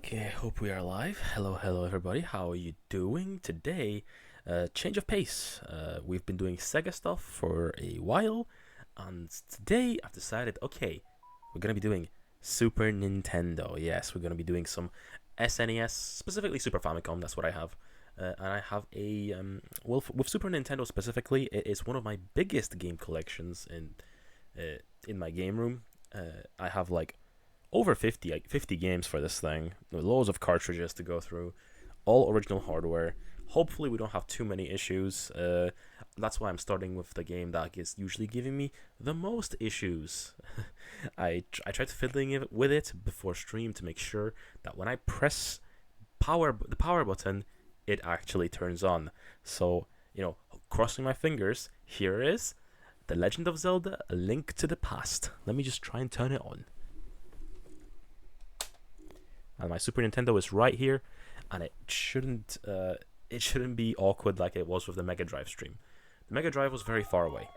Okay, hope we are live. Hello everybody. How are you doing today? Change of pace. We've been doing Sega stuff for a while, and today I've decided, okay, we're gonna be doing Super Nintendo. Yes, we're gonna be doing some SNES, specifically Super Famicom. That's what I have, and I have a with Super Nintendo specifically, it is one of my biggest game collections in my game room. I have like over 50 games for this thing, loads of cartridges to go through, all original hardware. Hopefully we don't have too many issues. That's why I'm starting with the game that is usually giving me the most issues. I tried fiddling with it before stream to make sure that when I press the power button, it actually turns on. So, crossing my fingers, here is The Legend of Zelda: A Link to the Past. Let me just try and turn it on. And my Super Nintendo is right here, and it shouldn't be awkward like it was with the Mega Drive stream. The Mega Drive was very far away.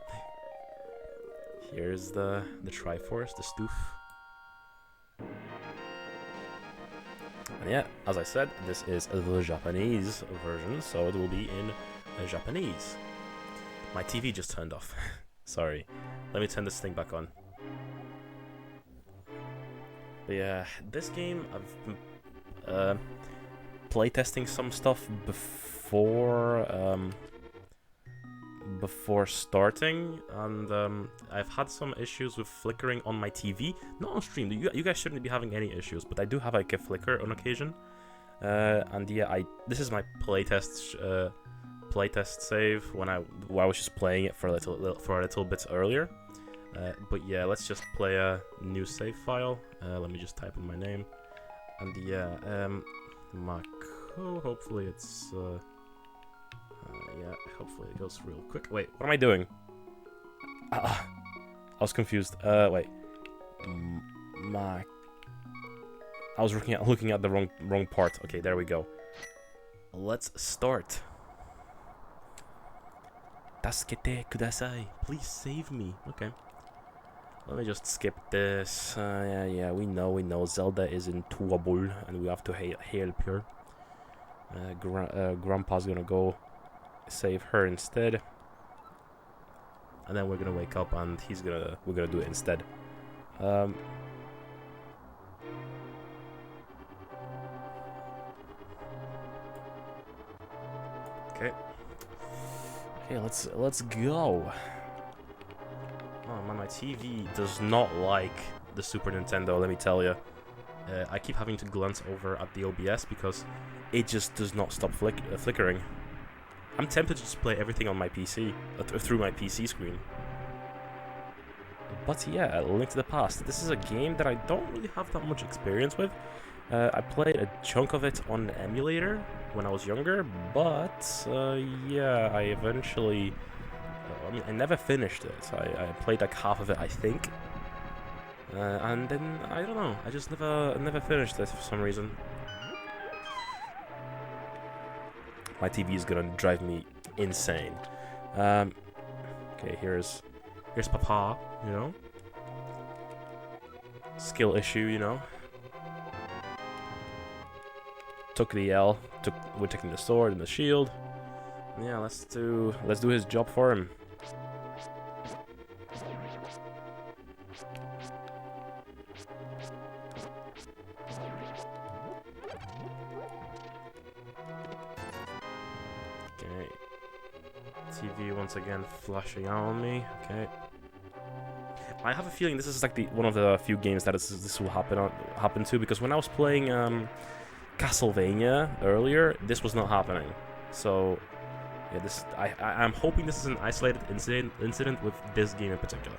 Here's the Triforce, the Stoof. And yeah, as I said, this is the Japanese version, so it will be in Japanese. My TV just turned off. Sorry. Let me turn this thing back on. But yeah, this game, I've been playtesting some stuff before starting, and I've had some issues with flickering on my TV. Not on stream. You guys shouldn't be having any issues, but I do have like a flicker on occasion. And yeah, this is my playtest save when I was just playing it for a little bit earlier. But yeah, let's just play a new save file. Let me just type in my name. And yeah, Mako, hopefully it's, yeah, hopefully it goes real quick. Wait, what am I doing? I was confused. Wait. I was looking at the wrong part. Okay, there we go. Let's start. Tasukete kudasai. Please save me. Okay. Let me just skip this. Yeah, we know. Zelda is in trouble, and we have to help her. Grandpa's gonna go save her instead, and then we're gonna wake up, and we're gonna do it instead. Okay. Let's go. Oh man, my TV does not like the Super Nintendo, let me tell you. I keep having to glance over at the OBS because it just does not stop flickering. I'm tempted to just play everything on my PC, through my PC screen. But yeah, Link to the Past. This is a game that I don't really have that much experience with. I played a chunk of it on an emulator when I was younger, but yeah, I eventually... I never finished it. I played like half of it, I think. And then, I don't know, I just never finished it for some reason. My TV is gonna drive me insane. Okay, here's Papa, Skill issue, Took the L, we're taking the sword and the shield. Yeah, let's do his job for him. Okay. TV once again flashing out on me. Okay. I have a feeling this is like one of the few games that this will happen to, because when I was playing Castlevania earlier, this was not happening. So yeah, I'm hoping this is an isolated incident with this game in particular.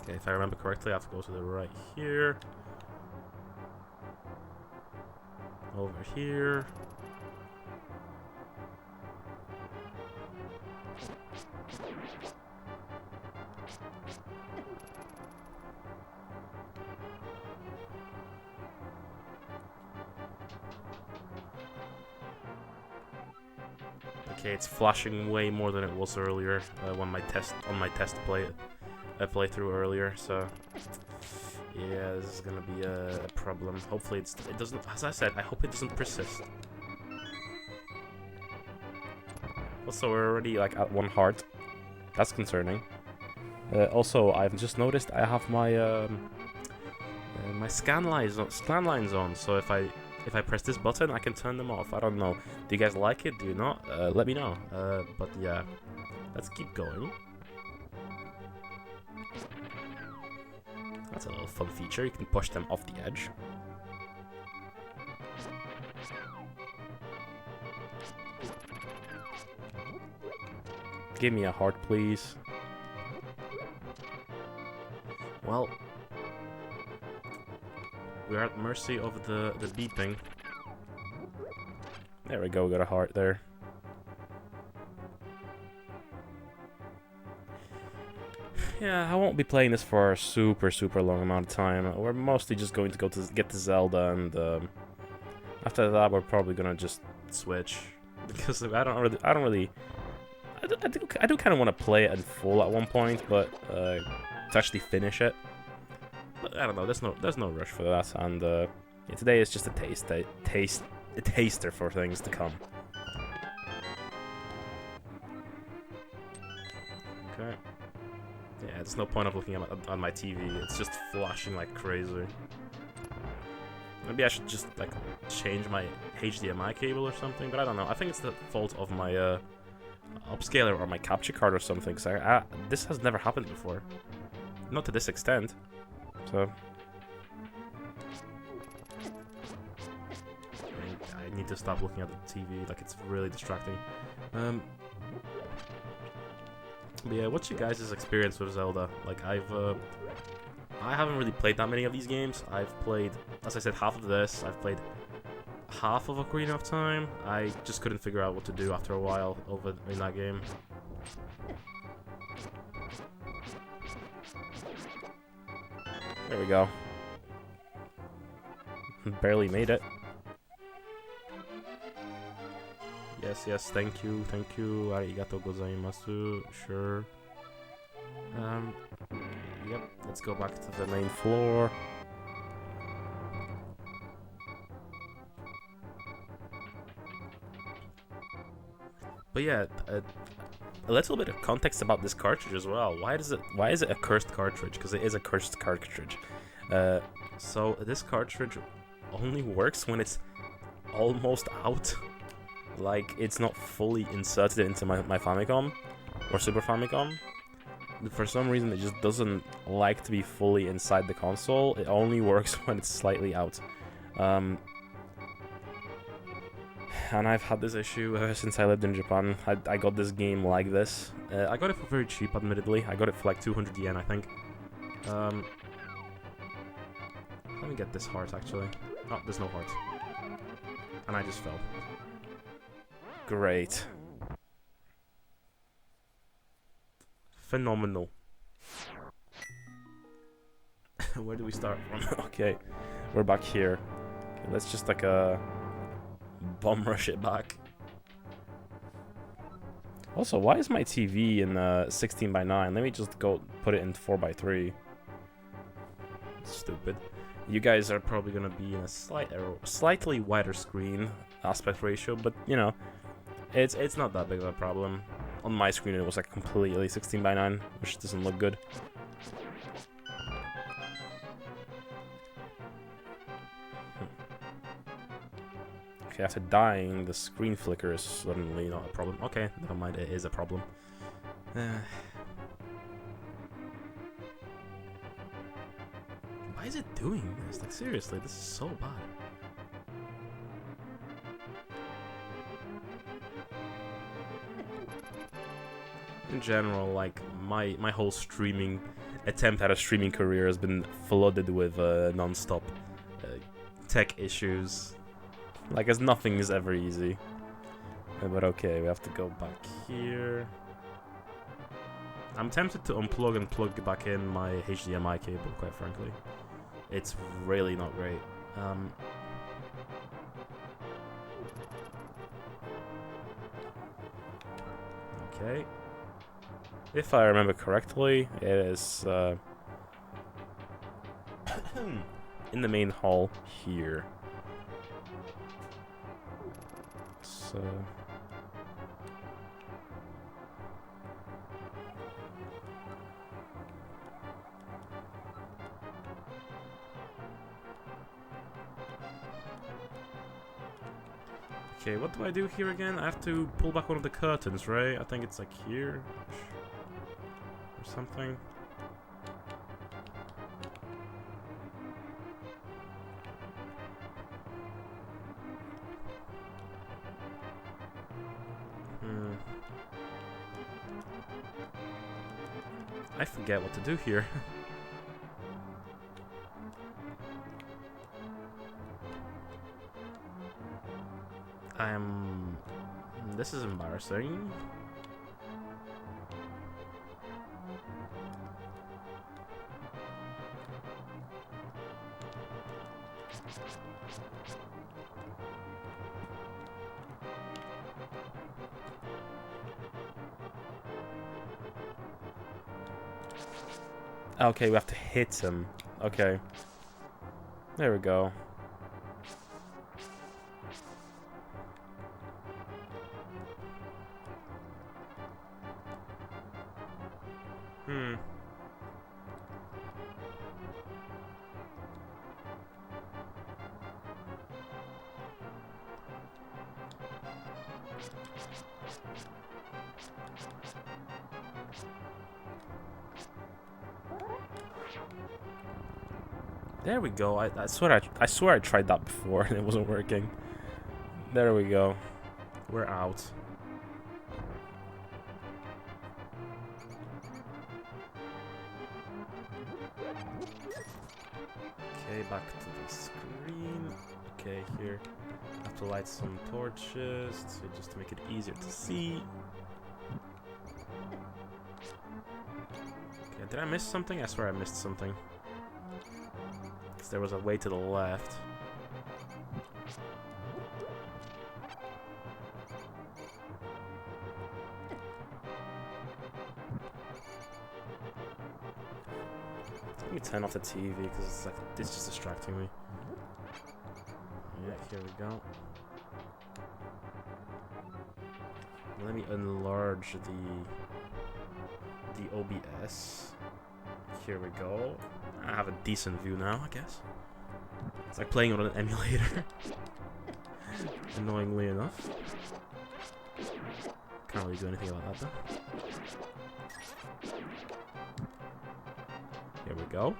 Okay, if I remember correctly, I have to go to the right here. Over here. Okay, it's flashing way more than it was earlier when my test playthrough earlier. So yeah, this is gonna be a problem. Hopefully it doesn't. As I said, I hope it doesn't persist. Also, we're already like at 1 heart. That's concerning. Also, I've just noticed I have my my scan lines on. So if I press this button, I can turn them off. I don't know. Do you guys like it? Do you not? Let me know. But yeah, let's keep going. That's a little fun feature. You can push them off the edge. Give me a heart, please. Well, we're at mercy of the beeping. There we go, got a heart there. Yeah, I won't be playing this for a super long amount of time. We're mostly just going to go to get to Zelda, and after that we're probably gonna just switch, because I do kind of want to play it in full at one point, but to actually finish it. But I don't know. There's no rush for that, and yeah, today is just a taster for things to come. Okay. Yeah, there's no point of looking at my TV. It's just flashing like crazy. Maybe I should just like change my HDMI cable or something, but I don't know. I think it's the fault of my upscaler or my capture card or something. So this has never happened before, not to this extent. So I need to stop looking at the TV. Like, it's really distracting. But yeah, what's your guys' experience with Zelda? Like, I haven't really played that many of these games. I've played, as I said, half of this. I've played half of Ocarina of Time. I just couldn't figure out what to do after a while over in that game. There we go. Barely made it. Yes, thank you. Arigato gozaimasu. Sure. Yep, let's go back to the main floor. But yeah, a little bit of context about this cartridge as well. Why is it a cursed cartridge? Because it is a cursed cartridge. So this cartridge only works when it's almost out. Like, it's not fully inserted into my Famicom or Super Famicom. For some reason, it just doesn't like to be fully inside the console. It only works when it's slightly out. And I've had this issue ever since I lived in Japan. I got this game like this. I got it for very cheap, admittedly. I got it for like 200 yen, I think. Let me get this heart, actually. Oh, there's no heart. And I just fell. Great. Phenomenal. Where do we start from? Okay, we're back here. Okay, let's just like bomb rush it back. Also, why is my TV in 16:9? Let me just go put it in 4:3. Stupid. You guys are probably gonna be in a slightly wider screen aspect ratio, but you know, it's not that big of a problem. On my screen, it was like completely 16:9, which doesn't look good. Okay, after dying, the screen flicker is suddenly not a problem. Okay, never mind, it is a problem. Why is it doing this? Like, seriously, this is so bad. In general, like, my whole streaming attempt at a streaming career has been flooded with non-stop tech issues. Like, as nothing is ever easy. But okay, we have to go back here. I'm tempted to unplug and plug back in my HDMI cable, quite frankly. It's really not great. Okay. If I remember correctly, it is in the main hall here. So... Okay, what do I do here again? I have to pull back one of the curtains, right? I think it's like here or something. I forget what to do here. This is embarrassing. Okay, we have to hit him. Okay. There we go. There we go. I swear I tried that before and it wasn't working. There we go. We're out. Okay, back to the screen. Okay, here. I have to light some torches just to make it easier to see. Okay, did I miss something? I swear I missed something. There was a way to the left. Let me turn off the TV because it's like it's just distracting me. Yeah, here we go. Let me enlarge the OBS. Here we go. I have a decent view now, I guess. It's like playing on an emulator. Annoyingly enough. Can't really do anything about that though. Here we go.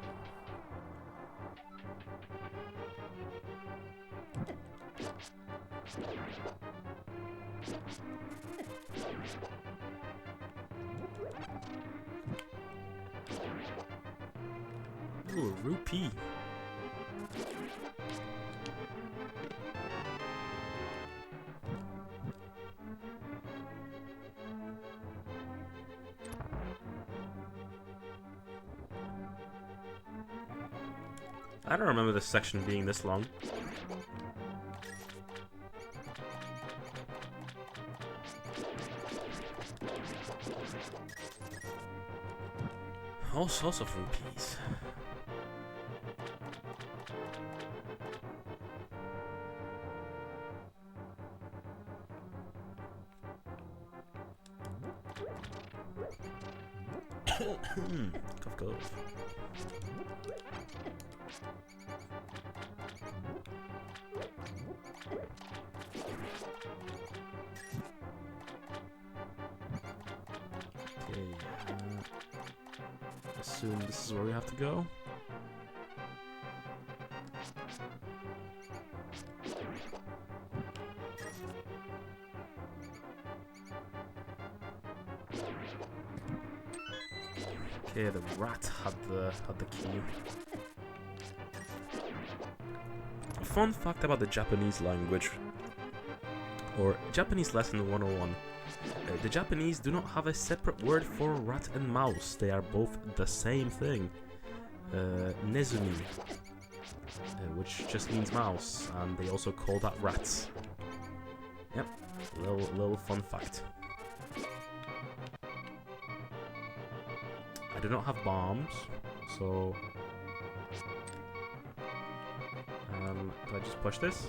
Ooh, rupee. I don't remember this section being this long. All sorts of rupees. Cough, cough. Okay, assume this is where we have to go. Okay, the rat had the key. A fun fact about the Japanese language, or Japanese lesson 101. The Japanese do not have a separate word for rat and mouse. They are both the same thing. Nezumi, which just means mouse, and they also call that rats. Yep, little fun fact. I do not have bombs, so... can I just push this?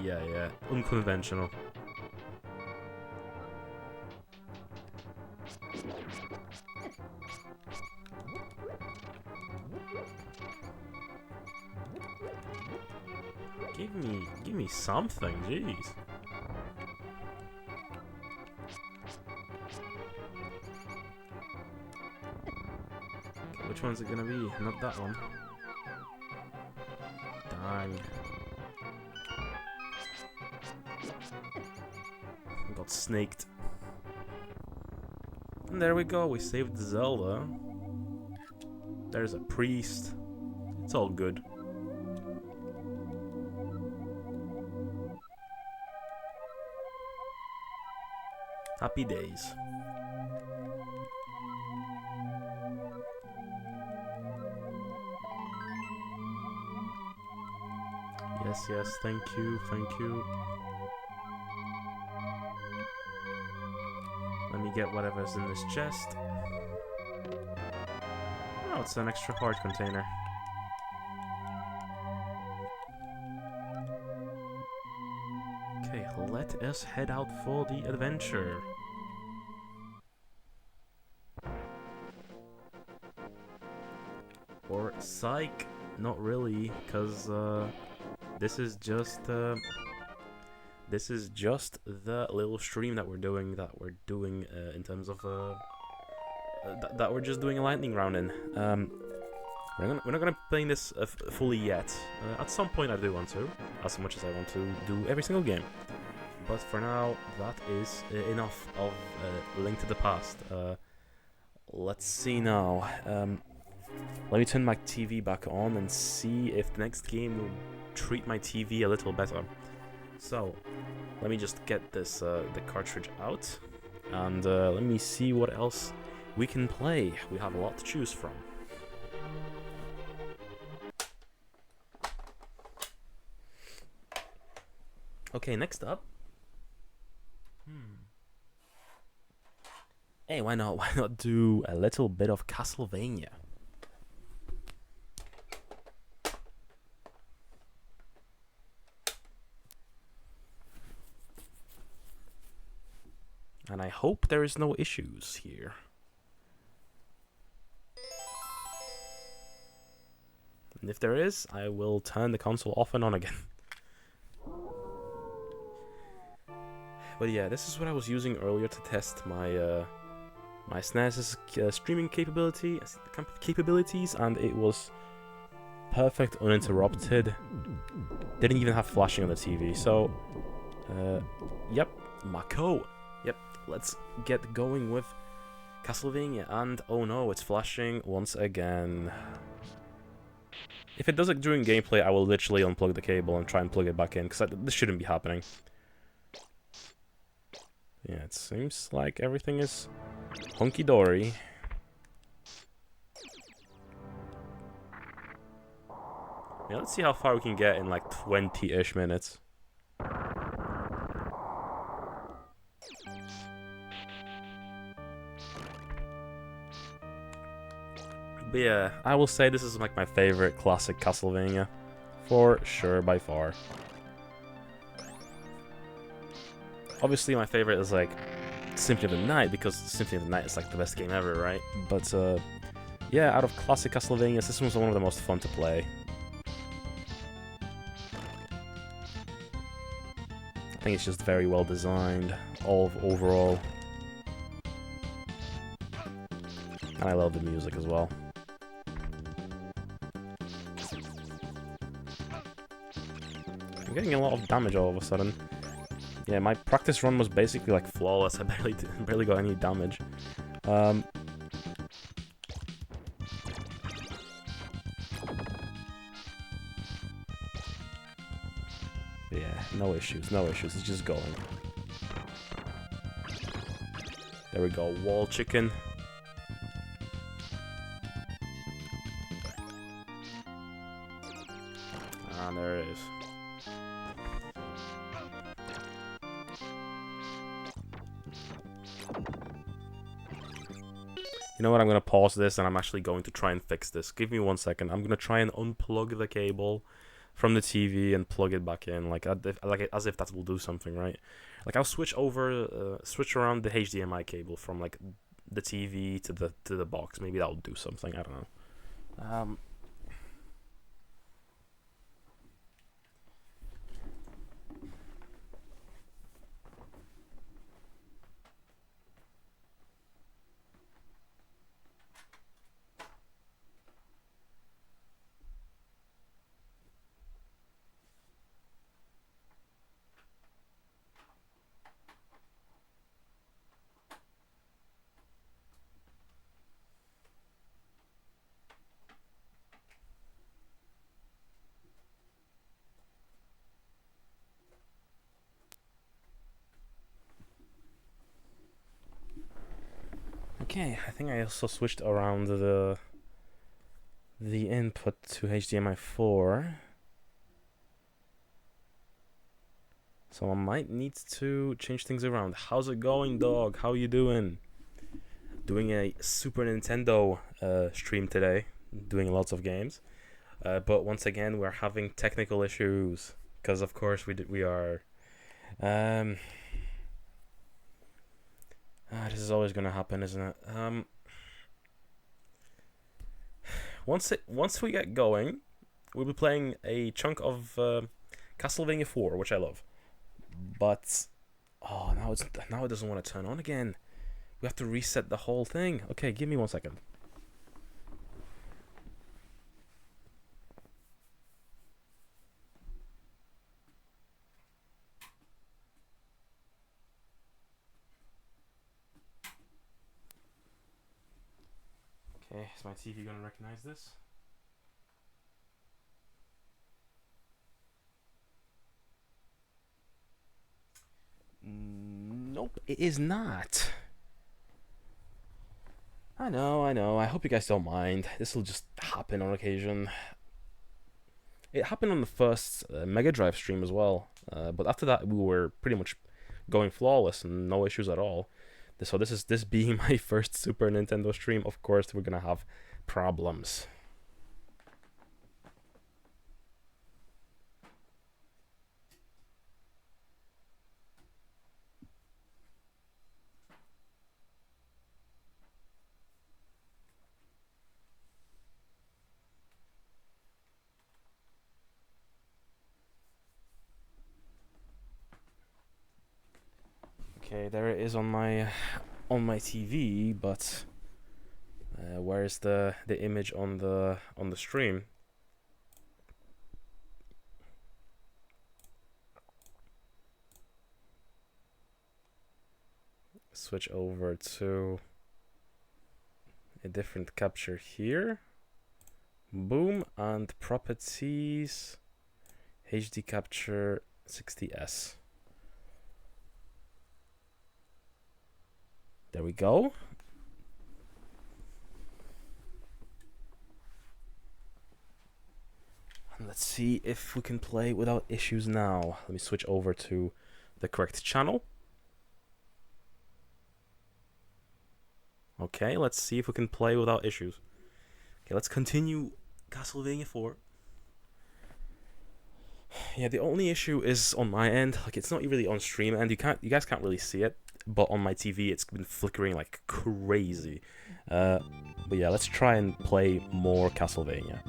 Yeah. Unconventional. Give me something, jeez. Okay, which one's it gonna be? Not that one. Dang. Got snaked. And there we go, we saved Zelda. There's a priest. It's all good. Happy days. Yes, thank you. Let me get whatever's in this chest. Oh, it's an extra heart container. Okay, let us head out for the adventure. Or psych, not really, because this is just the little stream that we're doing in terms of that we're just doing a lightning round in. We're not gonna play this fully yet. At some point I do want to, as much as I want to do every single game. But for now, that is enough of Link to the Past. Let's see now. Let me turn my TV back on and see if the next game will treat my TV a little better. So, let me just get this the cartridge out, and let me see what else we can play. We have a lot to choose from. Okay, next up. Hey, why not do a little bit of Castlevania? And I hope there is no issues here. And if there is, I will turn the console off and on again. But yeah, this is what I was using earlier to test my my SNES's streaming capabilities, and it was perfect, uninterrupted. Didn't even have flashing on the TV. So, yep, Mako. Yep, let's get going with Castlevania. And oh no, it's flashing once again. If it does it during gameplay, I will literally unplug the cable and try and plug it back in, because this shouldn't be happening. Yeah, it seems like everything is hunky-dory. Yeah, let's see how far we can get in like 20-ish minutes. But yeah, I will say this is like my favorite classic Castlevania. For sure, by far. Obviously, my favorite is like Symphony of the Night, because Symphony of the Night is like the best game ever, right? But yeah, out of classic Castlevanias, this one's one of the most fun to play. I think it's just very well designed, overall. And I love the music as well. I'm getting a lot of damage all of a sudden. Yeah, my practice run was basically like flawless. I barely got any damage. Yeah, no issues. It's just going. There we go. Wall chicken. Ah, there it is. You know what? I'm gonna pause this, and I'm actually going to try and fix this. Give me 1 second. I'm gonna try and unplug the cable from the TV and plug it back in, as if that will do something, right? Like I'll switch around the HDMI cable from like the TV to the box. Maybe that'll do something. I don't know. Okay, I think I also switched around the input to HDMI 4. So I might need to change things around. How's it going, dog? How you doing? Doing a Super Nintendo stream today, doing lots of games. But once again, we're having technical issues because, of course, we are. This is always gonna happen, isn't it? Once we get going, we'll be playing a chunk of Castlevania 4, which I love. But now it doesn't want to turn on again. We have to reset the whole thing. Okay, give me 1 second. Okay, is my TV gonna recognize this? Nope, it is not. I know. I hope you guys don't mind. This will just happen on occasion. It happened on the first Mega Drive stream as well. But after that, we were pretty much going flawless and no issues at all. So this being my first Super Nintendo stream, of course we're gonna have problems. Okay, there it is on my TV, but where's the image on the stream? Switch over to a different capture here. Boom, and properties, HD capture 60S. There we go. And let's see if we can play without issues now. Let me switch over to the correct channel. Okay, let's see if we can play without issues. Okay, let's continue Castlevania 4. Yeah, the only issue is on my end. Like, it's not really on stream, and you guys can't really see it. But on my TV, it's been flickering like crazy. But yeah, let's try and play more Castlevania.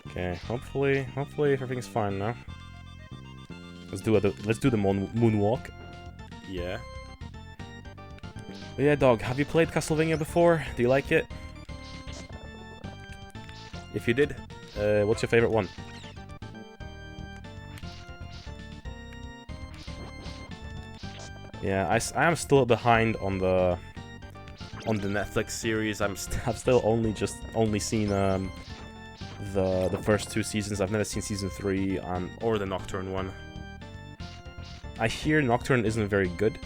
Okay, hopefully everything's fine now. Let's do the moonwalk. Yeah. But yeah, dog, have you played Castlevania before? Do you like it? If you did, what's your favorite one? Yeah, I am still behind on the Netflix series. I've still only seen the first 2 seasons. I've never seen season 3 or the Nocturne one. I hear Nocturne isn't very good.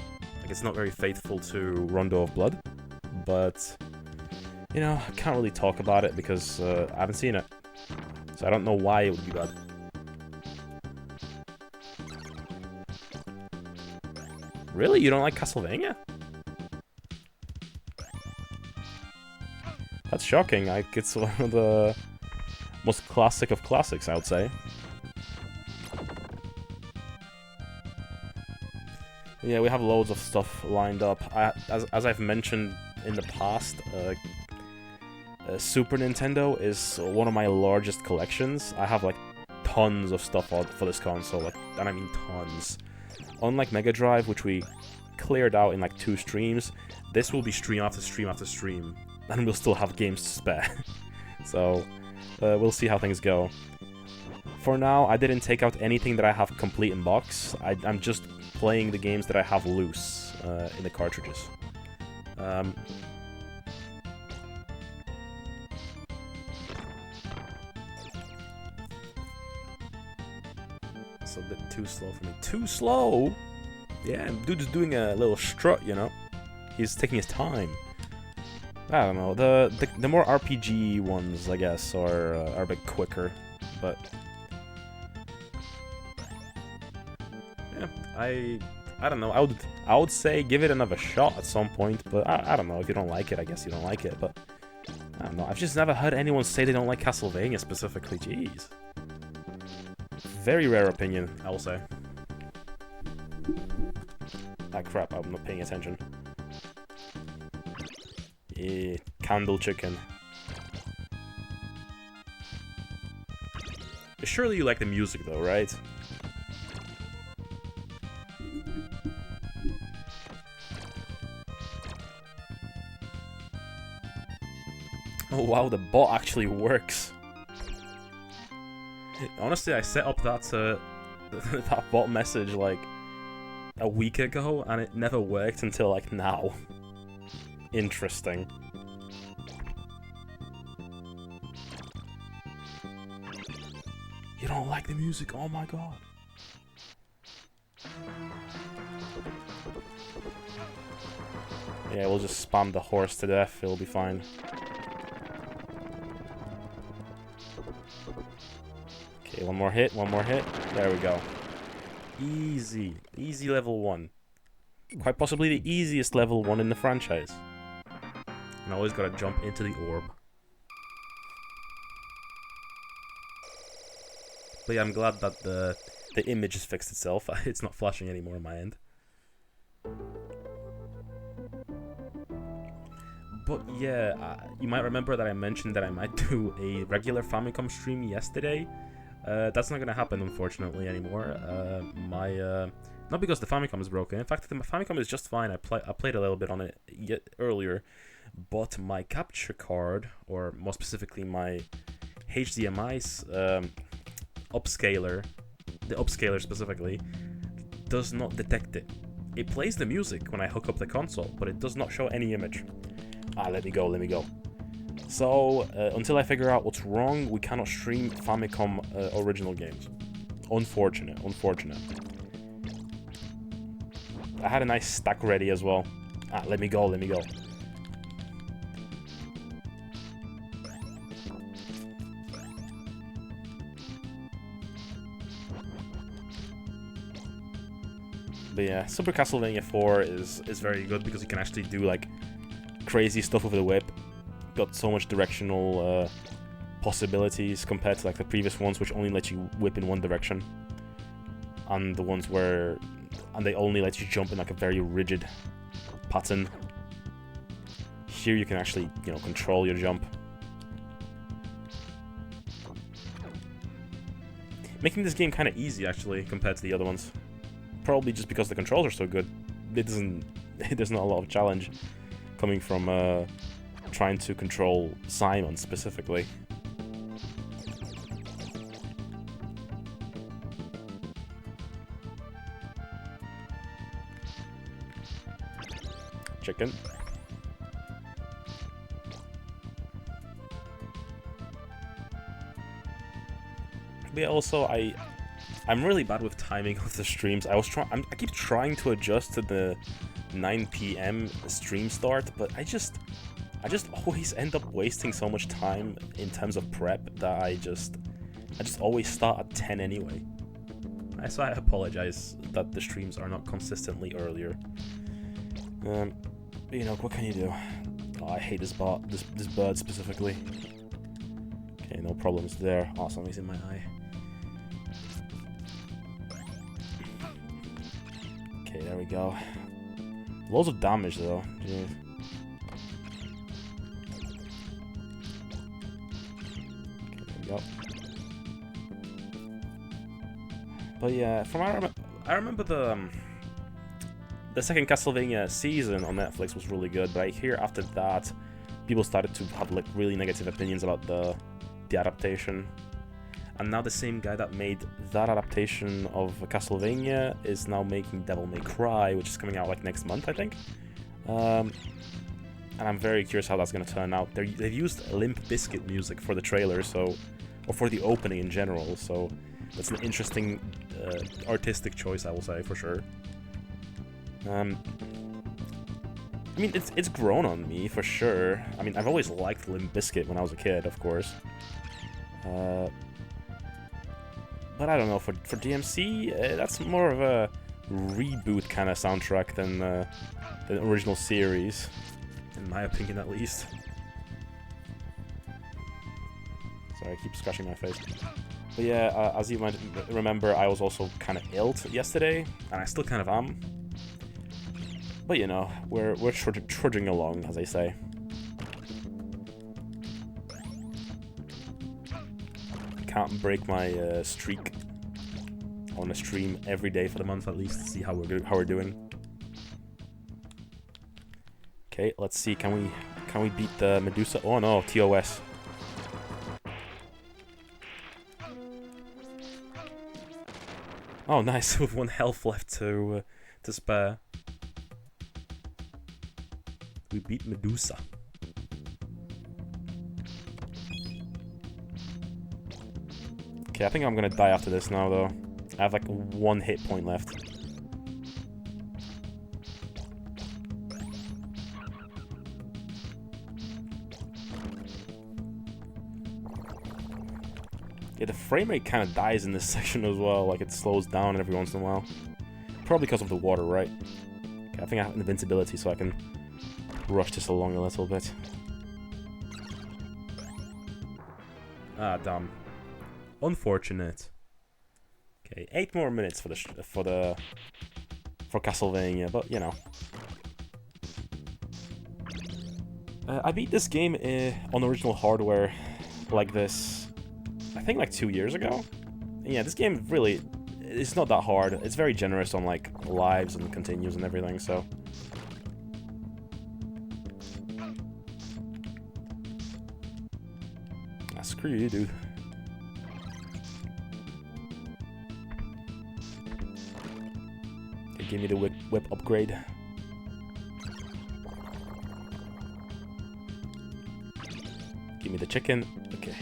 Like, it's not very faithful to Rondo of Blood, but you know, I can't really talk about it because I haven't seen it, so I don't know why it would be bad. Really? You don't like Castlevania? That's shocking. It's one of the most classic of classics, I would say. Yeah, we have loads of stuff lined up. As I've mentioned in the past, Super Nintendo is one of my largest collections. I have like tons of stuff out for this console, like, and I mean tons. Unlike Mega Drive, which we cleared out in like 2 streams, this will be stream after stream after stream, and we'll still have games to spare. So, we'll see how things go. For now, I didn't take out anything that I have complete in box. I'm just playing the games that I have loose in the cartridges. It's a bit too slow for me. Too slow? Yeah, dude is doing a little strut, you know? He's taking his time. I don't know, the more RPG ones, I guess, are a bit quicker, but... Yeah, I don't know, I would say give it another shot at some point, but I don't know, if you don't like it, I guess you don't like it, but... I don't know, I've just never heard anyone say they don't like Castlevania specifically, jeez. Very rare opinion, I will say. Ah crap, I'm not paying attention. Yeah, Candle Chicken. Surely you like the music though, right? Oh wow, the bot actually works. Honestly, I set up that that bot message like a week ago, and it never worked until like now. Interesting. You don't like the music? Oh my god. Yeah, we'll just spam the horse to death, it'll be fine. Okay, one more hit, there we go. Easy, easy level 1. Quite possibly the easiest level 1 in the franchise. And I always gotta jump into the orb. But yeah, I'm glad that the image has fixed itself. It's not flashing anymore on my end. But yeah, you might remember that I mentioned that I might do a regular Famicom stream yesterday. That's not gonna happen, unfortunately, anymore. Not because the Famicom is broken. In fact, the Famicom is just fine. I played a little bit on it earlier, but my capture card, or more specifically my HDMI's upscaler, the upscaler specifically, does not detect it. It plays the music when I hook up the console, but it does not show any image. Ah, let me go. So, until I figure out what's wrong, we cannot stream Famicom original games. Unfortunate. I had a nice stack ready as well. Ah, let me go. But yeah, Super Castlevania 4 is very good because you can actually do like crazy stuff with the whip. Got so much directional possibilities compared to like the previous ones, which only let you whip in one direction, and the ones where they only let you jump in like a very rigid pattern. Here you can actually, you know, control your jump, making this game kind of easy actually compared to the other ones. Probably just because the controls are so good. There's not a lot of challenge coming from trying to control Simon specifically. Chicken. But yeah, also I'm really bad with timing of the streams. I keep trying to adjust to the 9 PM stream start, but I just always end up wasting so much time in terms of prep that I just always start at 10 anyway. So I apologize that the streams are not consistently earlier. You know, what can you do? Oh, I hate this bird specifically. Okay, no problems there. Awesome, he's in my eye. Okay, there we go. Loads of damage though. Jeez. Okay, there we go. But yeah, I remember the second Castlevania season on Netflix was really good, but I hear after that people started to have like really negative opinions about the adaptation. And now the same guy that made that adaptation of Castlevania is now making Devil May Cry, which is coming out like next month, I think. And I'm very curious how that's gonna turn out. They've used Limp Bizkit music for the trailer, so, or for the opening in general, so that's an interesting artistic choice, I will say, for sure. I mean, it's grown on me, for sure. I mean, I've always liked Limp Bizkit when I was a kid, of course. But I don't know, for DMC, that's more of a reboot kind of soundtrack than the original series, in my opinion at least. Sorry, I keep scratching my face. But yeah, as you might remember, I was also kind of ill yesterday, and I still kind of am. But you know, we're trudging along, as I say. Can't break my streak. I want to stream every day for the month at least to see how we're doing. Okay, let's see. Can we beat the Medusa? Oh no, TOS. Oh nice, with 1 health left to spare. We beat Medusa. Okay, I think I'm gonna die after this now, though. I have like 1 hit point left. Yeah, the frame rate kind of dies in this section as well. Like, it slows down every once in a while. Probably because of the water, right? Okay, I think I have invincibility, so I can rush this along a little bit. Ah, damn. Unfortunate. Okay, 8 more minutes for Castlevania, but you know. I beat this game on original hardware like this, I think like 2 years ago. And yeah, this game really, it's not that hard. It's very generous on like lives and continues and everything, so. Ah, screw you, dude. Okay, give me the whip upgrade. Give me the chicken. Okay.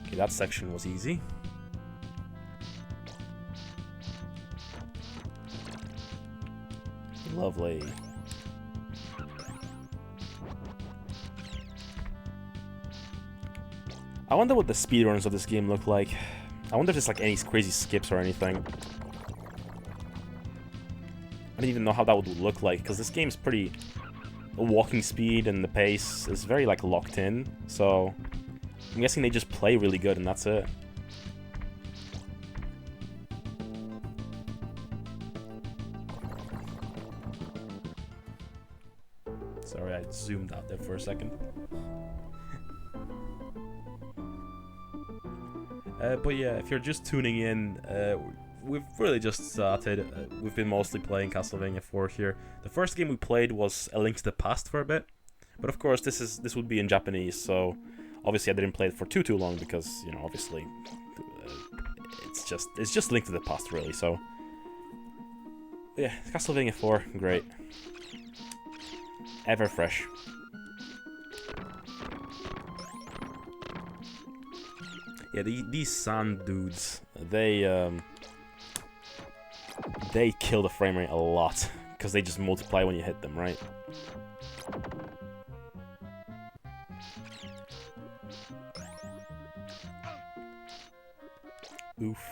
Okay, that section was easy. Lovely. I wonder what the speedruns of this game look like. I wonder if there's like any crazy skips or anything. I don't even know how that would look like, because this game's pretty... The walking speed and the pace is very like locked in, so I'm guessing they just play really good and that's it. Sorry, I zoomed out there for a second. But yeah, if you're just tuning in, we've really just started. We've been mostly playing Castlevania 4 here. The first game we played was A Link to the Past for a bit, but of course this would be in Japanese, so obviously I didn't play it for too long because, you know, obviously it's just Link to the Past really. So yeah, Castlevania 4, great, ever fresh. Yeah, these sand dudes, they kill the frame rate a lot, because they just multiply when you hit them, right? Oof.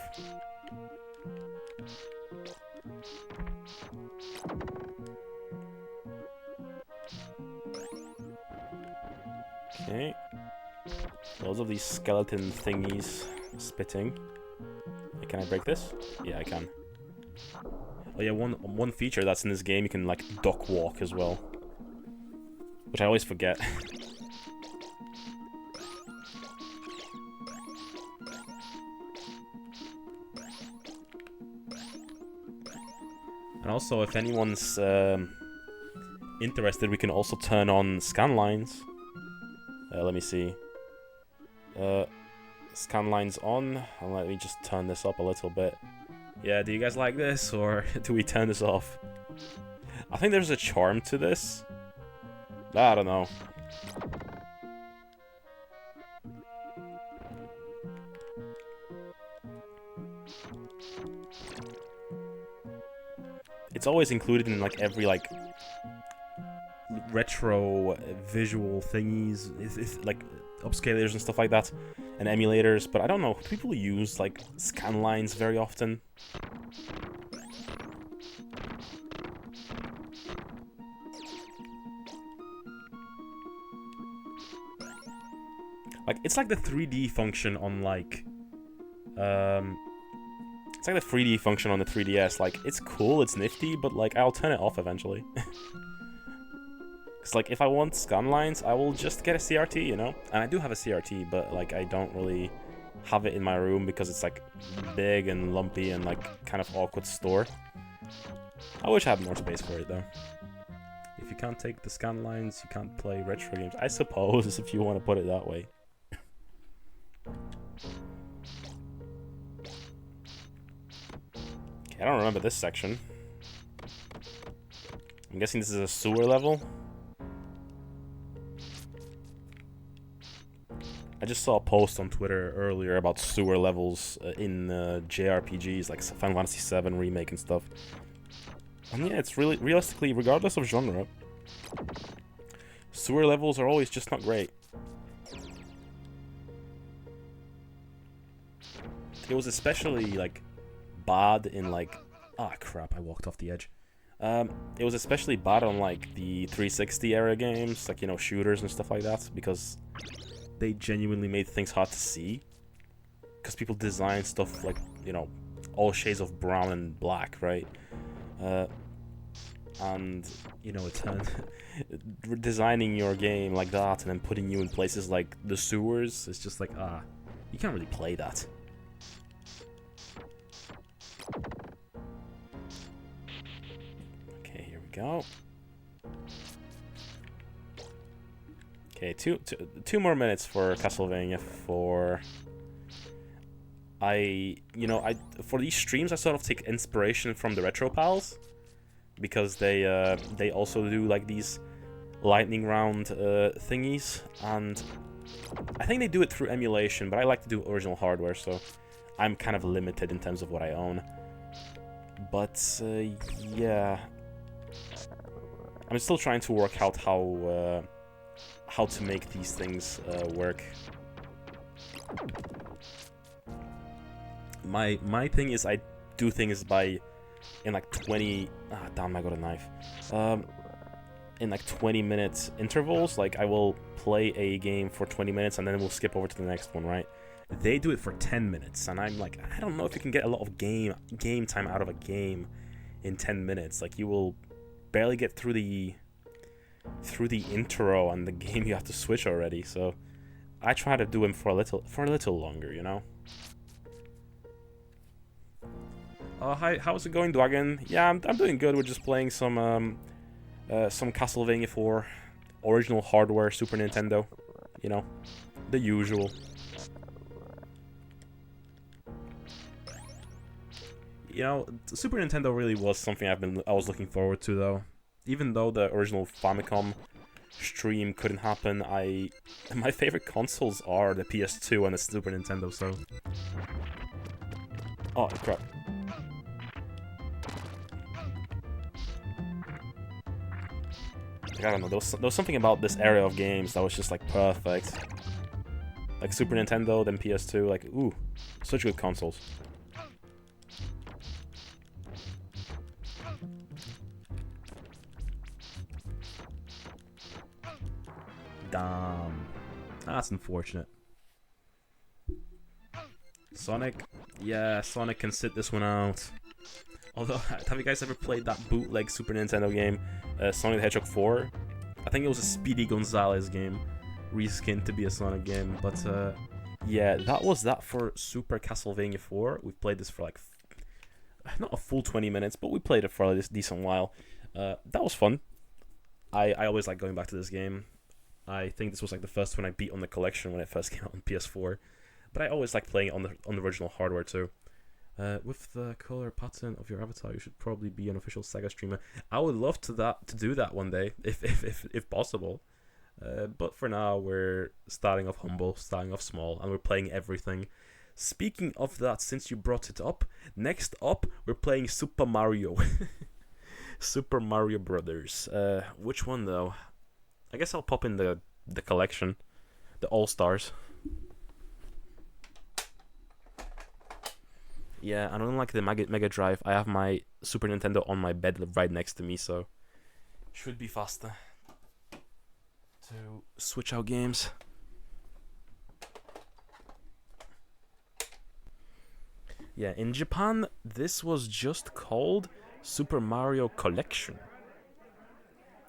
Okay. Loads of these skeleton thingies spitting. Hey, can I break this? Yeah, I can. Oh yeah, one feature that's in this game, you can like duck walk as well. Which I always forget. And also, if anyone's interested, we can also turn on scan lines. Let me see. Scan lines on, and let me just turn this up a little bit. Yeah, do you guys like this, or do we turn this off? I think there's a charm to this. I don't know. It's always included in like every like retro visual thingies, it's like upscalers and stuff like that, and emulators. But I don't know, people use like scan lines very often. Like it's like the 3D function on like it's like the 3D function on the 3DS. Like it's cool, it's nifty, but like I'll turn it off eventually. Cause like if I want scan lines, I will just get a CRT, you know? And I do have a CRT, but like I don't really have it in my room because it's like big and lumpy and like kind of awkward to store. I wish I had more space for it though. If you can't take the scan lines, you can't play retro games. I suppose, if you want to put it that way. Okay, I don't remember this section. I'm guessing this is a sewer level. I just saw a post on Twitter earlier about sewer levels in JRPGs, like Final Fantasy VII Remake and stuff. And yeah, it's really, realistically, regardless of genre, sewer levels are always just not great. It was especially, like, bad in, like... Ah, crap, I walked off the edge. It was especially bad on, like, the 360 era games, like, you know, shooters and stuff like that, because they genuinely made things hard to see. Because people design stuff, like, you know, all shades of brown and black, right? And, you know, it's designing your game like that and then putting you in places like the sewers, it's just like, you can't really play that. Okay, here we go. Okay, two more minutes for Castlevania for... for these streams, I sort of take inspiration from the Retro Pals, because they also do like these lightning round thingies, and I think they do it through emulation, but I like to do original hardware, so I'm kind of limited in terms of what I own. But yeah, I'm still trying to work out how to make these things work. My thing is I do things in like 20... damn, I got a knife. In like 20-minute intervals, like I will play a game for 20 minutes and then we'll skip over to the next one, right? They do it for 10 minutes, and I'm like, I don't know if you can get a lot of game time out of a game in 10 minutes. Like, you will barely get through the intro and the game you have to switch already, so I try to do them for a little longer, you know? Hi, how's it going, Dwagon? Yeah, I'm doing good. We're just playing some Castlevania 4 original hardware, Super Nintendo. You know, the usual. You know, Super Nintendo really was something I was looking forward to, though. Even though the original Famicom stream couldn't happen, my favorite consoles are the PS2 and the Super Nintendo, so... Oh, crap. I don't know, there was something about this era of games that was just, like, perfect. Like, Super Nintendo, then PS2, like, ooh, such good consoles. Damn. That's unfortunate. Sonic? Yeah, Sonic can sit this one out. Although, have you guys ever played that bootleg Super Nintendo game, Sonic the Hedgehog 4? I think it was a Speedy Gonzales game, reskinned to be a Sonic game, but yeah, that was that for Super Castlevania 4. We played this for like, not a full 20 minutes, but we played it for a decent while. That was fun. I always like going back to this game. I think this was like the first one I beat on the collection when it first came out on PS4. But I always like playing it on the original hardware too. With the color pattern of your avatar, you should probably be an official Sega streamer. I would love to do that one day, if possible. But for now, we're starting off humble, starting off small, and we're playing everything. Speaking of that, since you brought it up, next up we're playing Super Mario. Super Mario Brothers. Which one though? I guess I'll pop in the collection, the All Stars. Yeah, I don't like the Mega Drive. I have my Super Nintendo on my bed right next to me, so should be faster to switch out games. Yeah, in Japan, this was just called Super Mario Collection,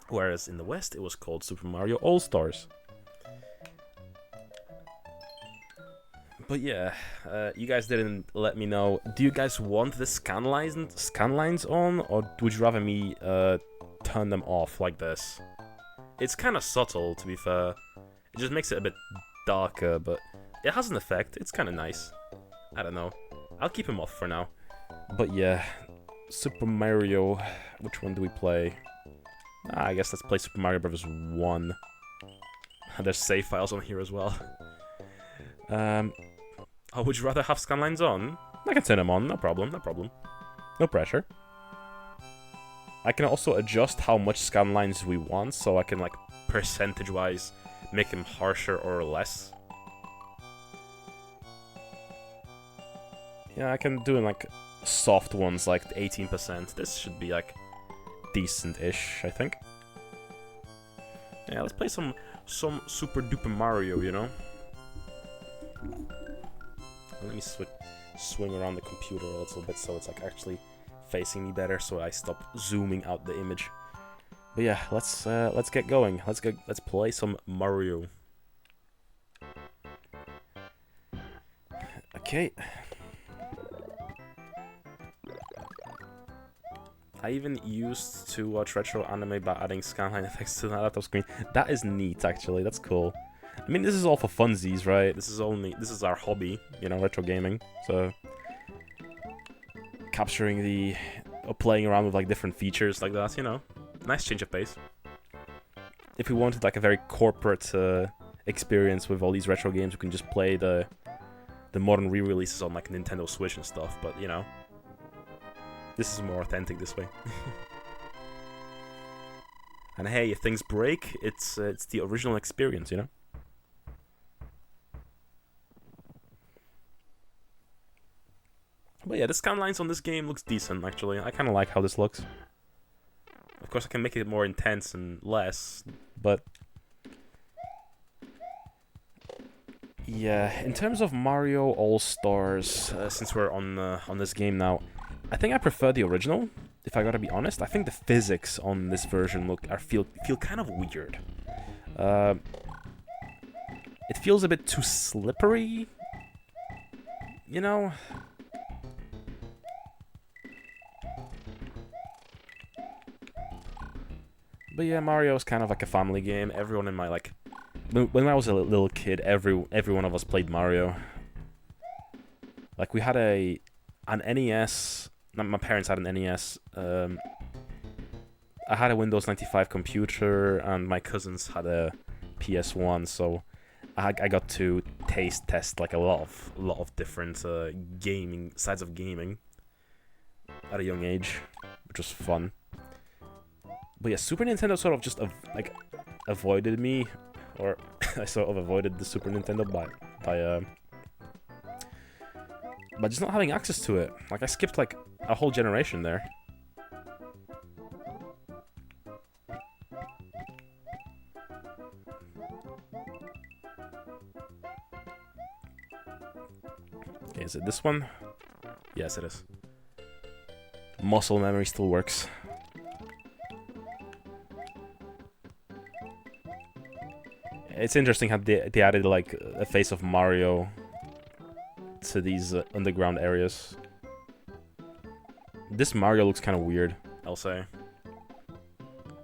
whereas in the West, it was called Super Mario All Stars. But yeah, you guys didn't let me know. Do you guys want the scan lines on, or would you rather me turn them off like this? It's kind of subtle, to be fair. It just makes it a bit darker, but it has an effect. It's kind of nice. I don't know. I'll keep them off for now. But yeah, Super Mario. Which one do we play? I guess let's play Super Mario Bros. 1. There's save files on here as well. Oh, would you rather have scanlines on? I can turn them on, no problem, no problem. No pressure. I can also adjust how much scanlines we want, so I can, like, percentage-wise make them harsher or less. Yeah, I can do, like, soft ones, like 18%. This should be, like, decent-ish, I think. Yeah, let's play some Super Duper Mario, you know? Let me swing around the computer a little bit so it's like actually facing me better, so I stop zooming out the image. But yeah, let's get going. Let's play some Mario. Okay. I even used to watch retro anime by adding scanline effects to the laptop screen. That is neat, actually. That's cool. I mean, this is all for funsies, right? This is our hobby, you know, retro gaming. So capturing or playing around with like different features like that, you know, nice change of pace. If we wanted like a very corporate experience with all these retro games, we can just play the modern re-releases on like Nintendo Switch and stuff. But you know, this is more authentic this way. And hey, if things break, it's the original experience, you know. But yeah, the scan lines on this game looks decent, actually. I kind of like how this looks. Of course, I can make it more intense and less, but... yeah, in terms of Mario All-Stars, since we're on this game now, I think I prefer the original, if I gotta be honest. I think the physics on this version feel kind of weird. It feels a bit too slippery, you know? But yeah, Mario is kind of like a family game. Everyone in my, like... when I was a little kid, every one of us played Mario. Like, we had an NES... My parents had an NES. I had a Windows 95 computer, and my cousins had a PS1, so I got to test like a lot of different gaming sides of gaming at a young age, which was fun. But yeah, Super Nintendo sort of just avoided me, or I sort of avoided the Super Nintendo by just not having access to it. Like, I skipped like a whole generation there. Is it this one? Yes, it is. Muscle memory still works. It's interesting how they added like a face of Mario to these underground areas. This Mario looks kind of weird, I'll say.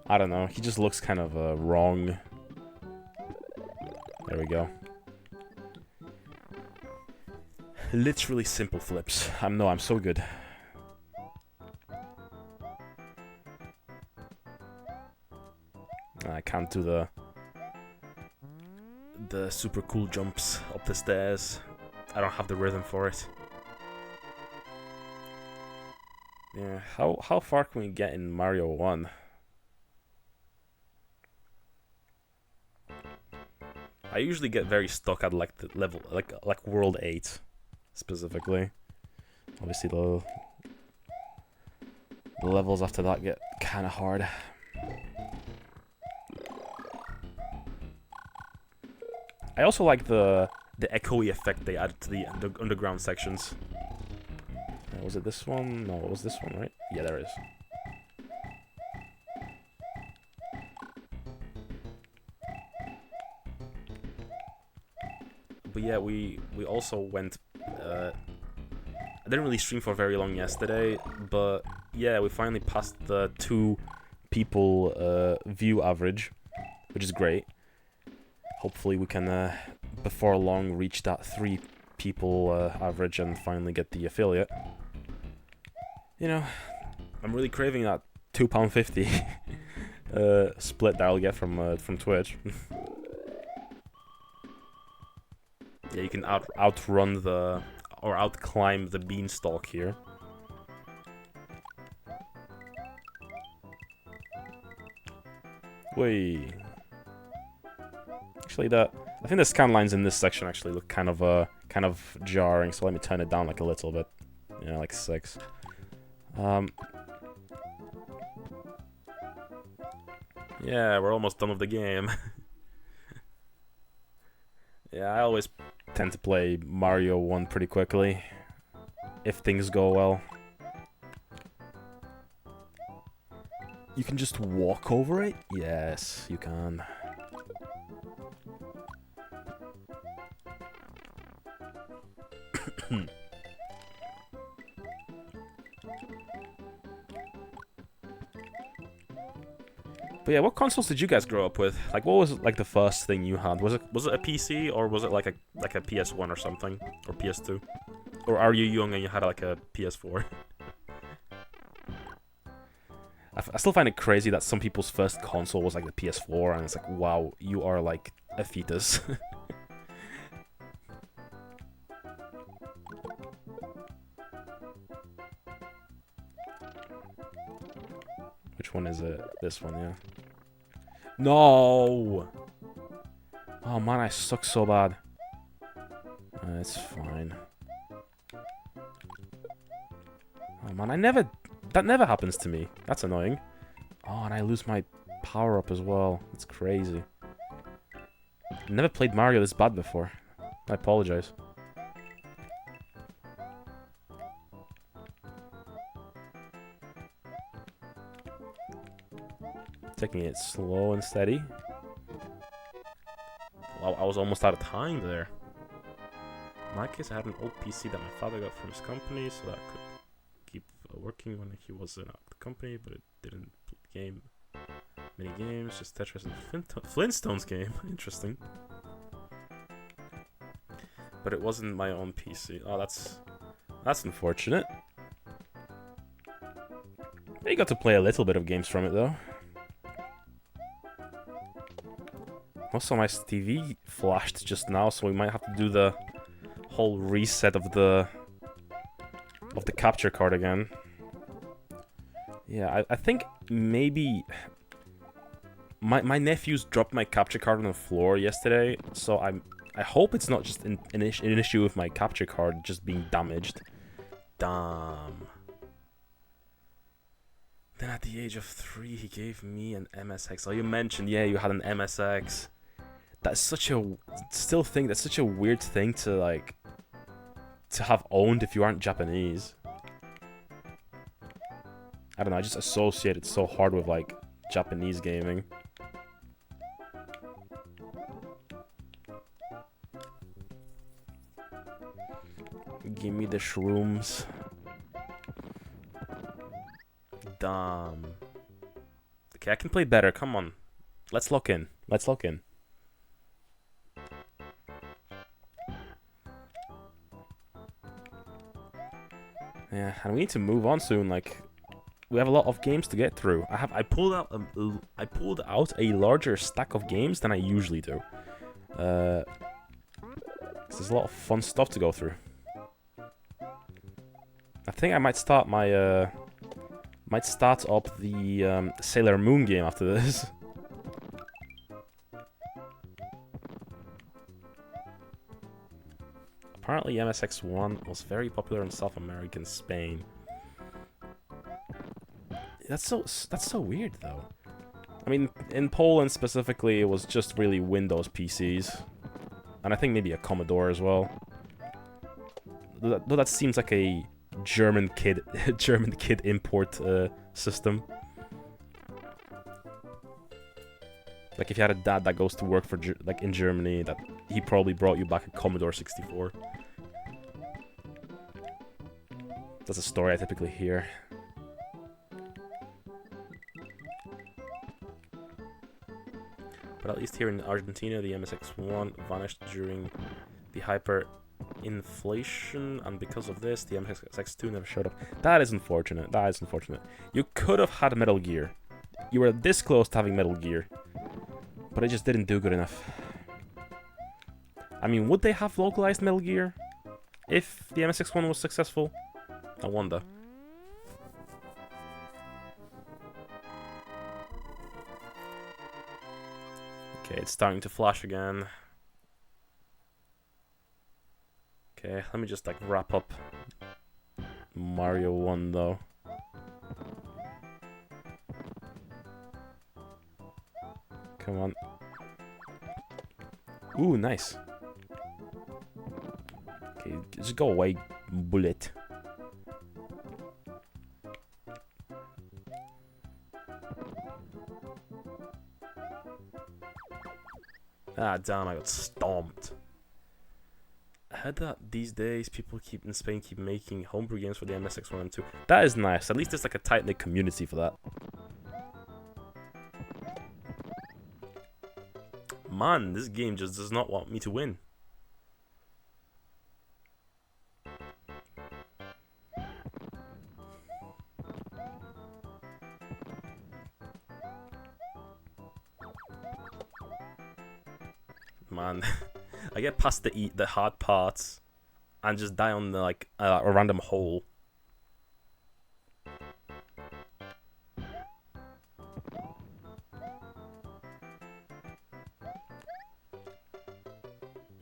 I don't know, he just looks kind of wrong. There we go. Literally simple flips. I'm so good. I can't do the super cool jumps up the stairs. I don't have the rhythm for it. Yeah, how far can we get in Mario 1? I usually get very stuck at like the level like World 8 specifically. Obviously the levels after that get kind of hard. I also like the echoey effect they added to the underground sections. Was it this one? No, it was this one, right? Yeah, there it is. But yeah, we also went... I didn't really stream for very long yesterday, but yeah, we finally passed the 2 people view average, which is great. Hopefully we can, before long, reach that 3 people average and finally get the affiliate. You know, I'm really craving that £2.50 split that I'll get from Twitch. Yeah, you can outrun the... or outclimb the beanstalk here. Wait. Actually, I think the scan lines in this section actually look kind of jarring. So let me turn it down like a little bit. Yeah, like 6. Yeah, we're almost done with the game. Yeah, I always tend to play Mario 1 pretty quickly, if things go well. You can just walk over it? Yes, you can. But yeah, what consoles did you guys grow up with? Like, what was like the first thing you had? Was it a PC or was it like a PS1 or something, or PS2? Or are you young and you had like a PS4? I still find it crazy that some people's first console was like the PS4, and it's like, wow, you are like a fetus. Which one is it? This one, yeah. No! Oh man, I suck so bad. It's fine. Oh man, that never happens to me. That's annoying. Oh, and I lose my power-up as well. It's crazy. I've never played Mario this bad before. I apologize. Taking it slow and steady. Well, I was almost out of time there. In my case, I had an old PC that my father got from his company, so that I could keep working when he was in the company, but it didn't game many games, just Tetris and Flintstones game. Interesting. But it wasn't my own PC. Oh, that's unfortunate. I got to play a little bit of games from it though. Also, my TV flashed just now, so we might have to do the whole reset of the capture card again. Yeah, I think maybe my nephews dropped my capture card on the floor yesterday, so I hope it's not just an issue with my capture card just being damaged. Damn. Then at the age of 3, he gave me an MSX. Oh, you mentioned, yeah, you had an MSX. That's such a... Still think that's such a weird thing to, like... to have owned if you aren't Japanese. I don't know, I just associate it so hard with, like, Japanese gaming. Give me the shrooms. Damn. Okay, I can play better, come on. Let's lock in. Let's lock in. Yeah, and we need to move on soon, like... We have a lot of games to get through. I pulled out a larger stack of games than I usually do. 'Cause there's a lot of fun stuff to go through. I think I might start my might start up the Sailor Moon game after this. Apparently MSX1 was very popular in South America and Spain. That's so weird though. I mean, in Poland specifically, it was just really Windows PCs, and I think maybe a Commodore as well. Though that seems like a German kid import system. Like if you had a dad that goes to work for like in Germany, that he probably brought you back a Commodore 64. That's a story I typically hear. But at least here in Argentina, the MSX1 vanished during the hyperinflation, and because of this, the MSX2 never showed up. That is unfortunate. That is unfortunate. You could have had Metal Gear. You were this close to having Metal Gear, but it just didn't do good enough. I mean, would they have localized Metal Gear if the MSX1 was successful? I wonder. Okay, it's starting to flash again. Okay, let me just like wrap up Mario 1 though. Come on. Ooh, nice. Okay, just go away, bullet. Ah, damn, I got stomped. I heard that these days people in Spain keep making homebrew games for the MSX1 and 2. That is nice. At least there's like a tight-knit community for that. Man, this game just does not want me to win. Man, I get past the hard parts and just die on the like a random hole.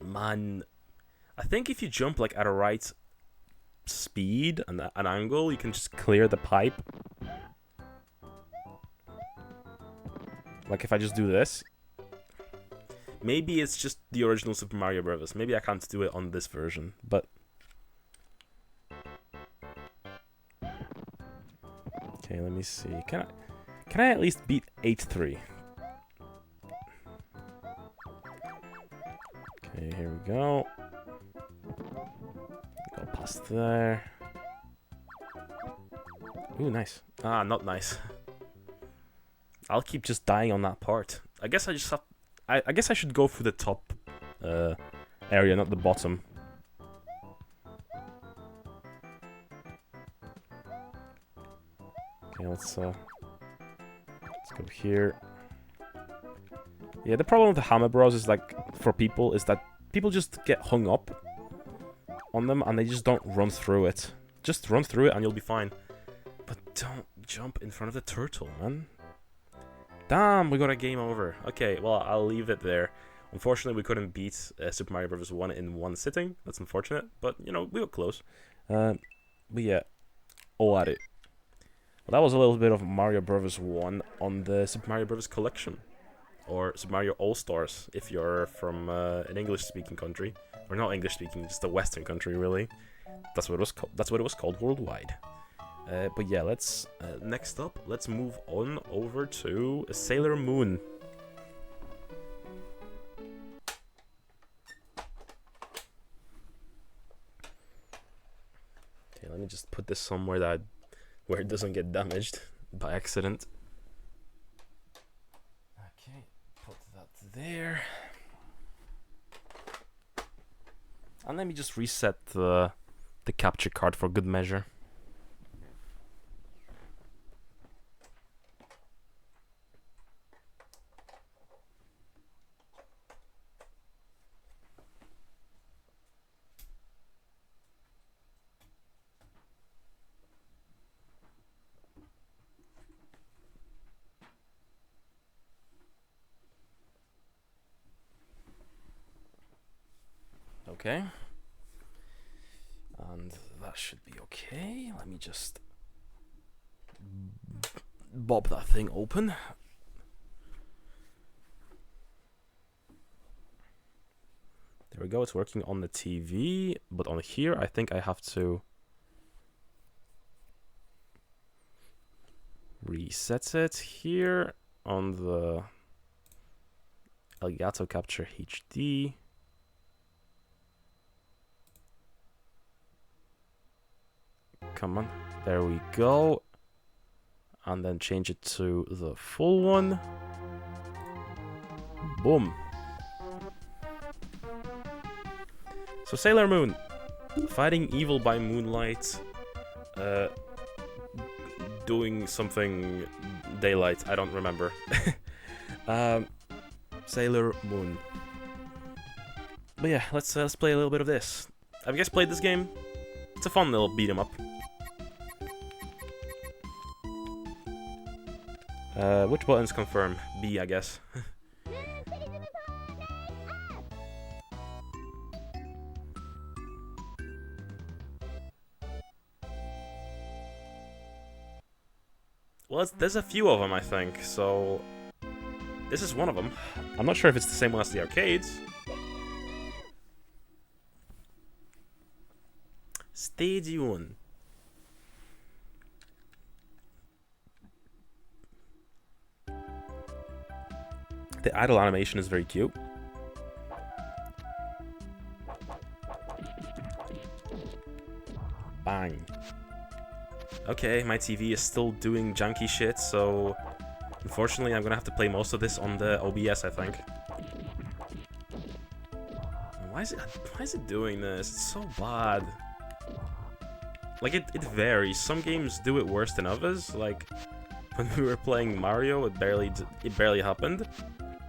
Man, I think if you jump like at a right speed and an angle, you can just clear the pipe. Like if I just do this. Maybe it's just the original Super Mario Bros. Maybe I can't do it on this version, but... Okay, let me see. Can I at least beat 8-3? Okay, here we go. Go past there. Ooh, nice. Ah, not nice. I'll keep just dying on that part. I guess I just have... I guess I should go for the top area, not the bottom. Okay, let's go here. Yeah, the problem with the Hammer Bros is like for people is that people just get hung up on them and they just don't run through it. Just run through it and you'll be fine. But don't jump in front of the turtle, man. Damn, we got a game over. Okay, well, I'll leave it there. Unfortunately, we couldn't beat Super Mario Bros. 1 in one sitting. That's unfortunate, but, you know, we were close. But yeah, Owari. Well, that was a little bit of Mario Bros. 1 on the Super Mario Bros. Collection. Or Super Mario All-Stars, if you're from an English-speaking country. Or not English-speaking, just a Western country, really. That's what it was called. That's what it was called worldwide. But yeah, let's next up, let's move on over to Sailor Moon. Okay, let me just put this somewhere where it doesn't get damaged by accident. Okay, put that there. And let me just reset the capture card for good measure. Okay. And that should be okay. Let me just bob that thing open. There we go, it's working on the TV, but on here I think I have to reset it here on the Elgato Capture HD. Come on, there we go. And then change it to the full one. Boom. So Sailor Moon, fighting evil by moonlight, doing something daylight, I don't remember. Sailor Moon. But yeah, let's play a little bit of this. Have you guys played this game? It's a fun little beat 'em up. Which buttons confirm? B, I guess. Well, there's a few of them, I think, so this is one of them. I'm not sure if it's the same one as the arcades. Stage 1. The idle animation is very cute. Bang. Okay, my TV is still doing junky shit, so unfortunately I'm gonna have to play most of this on the OBS, I think. Why is it doing this? It's so bad. Like, it varies. Some games do it worse than others. Like, when we were playing Mario, it barely happened.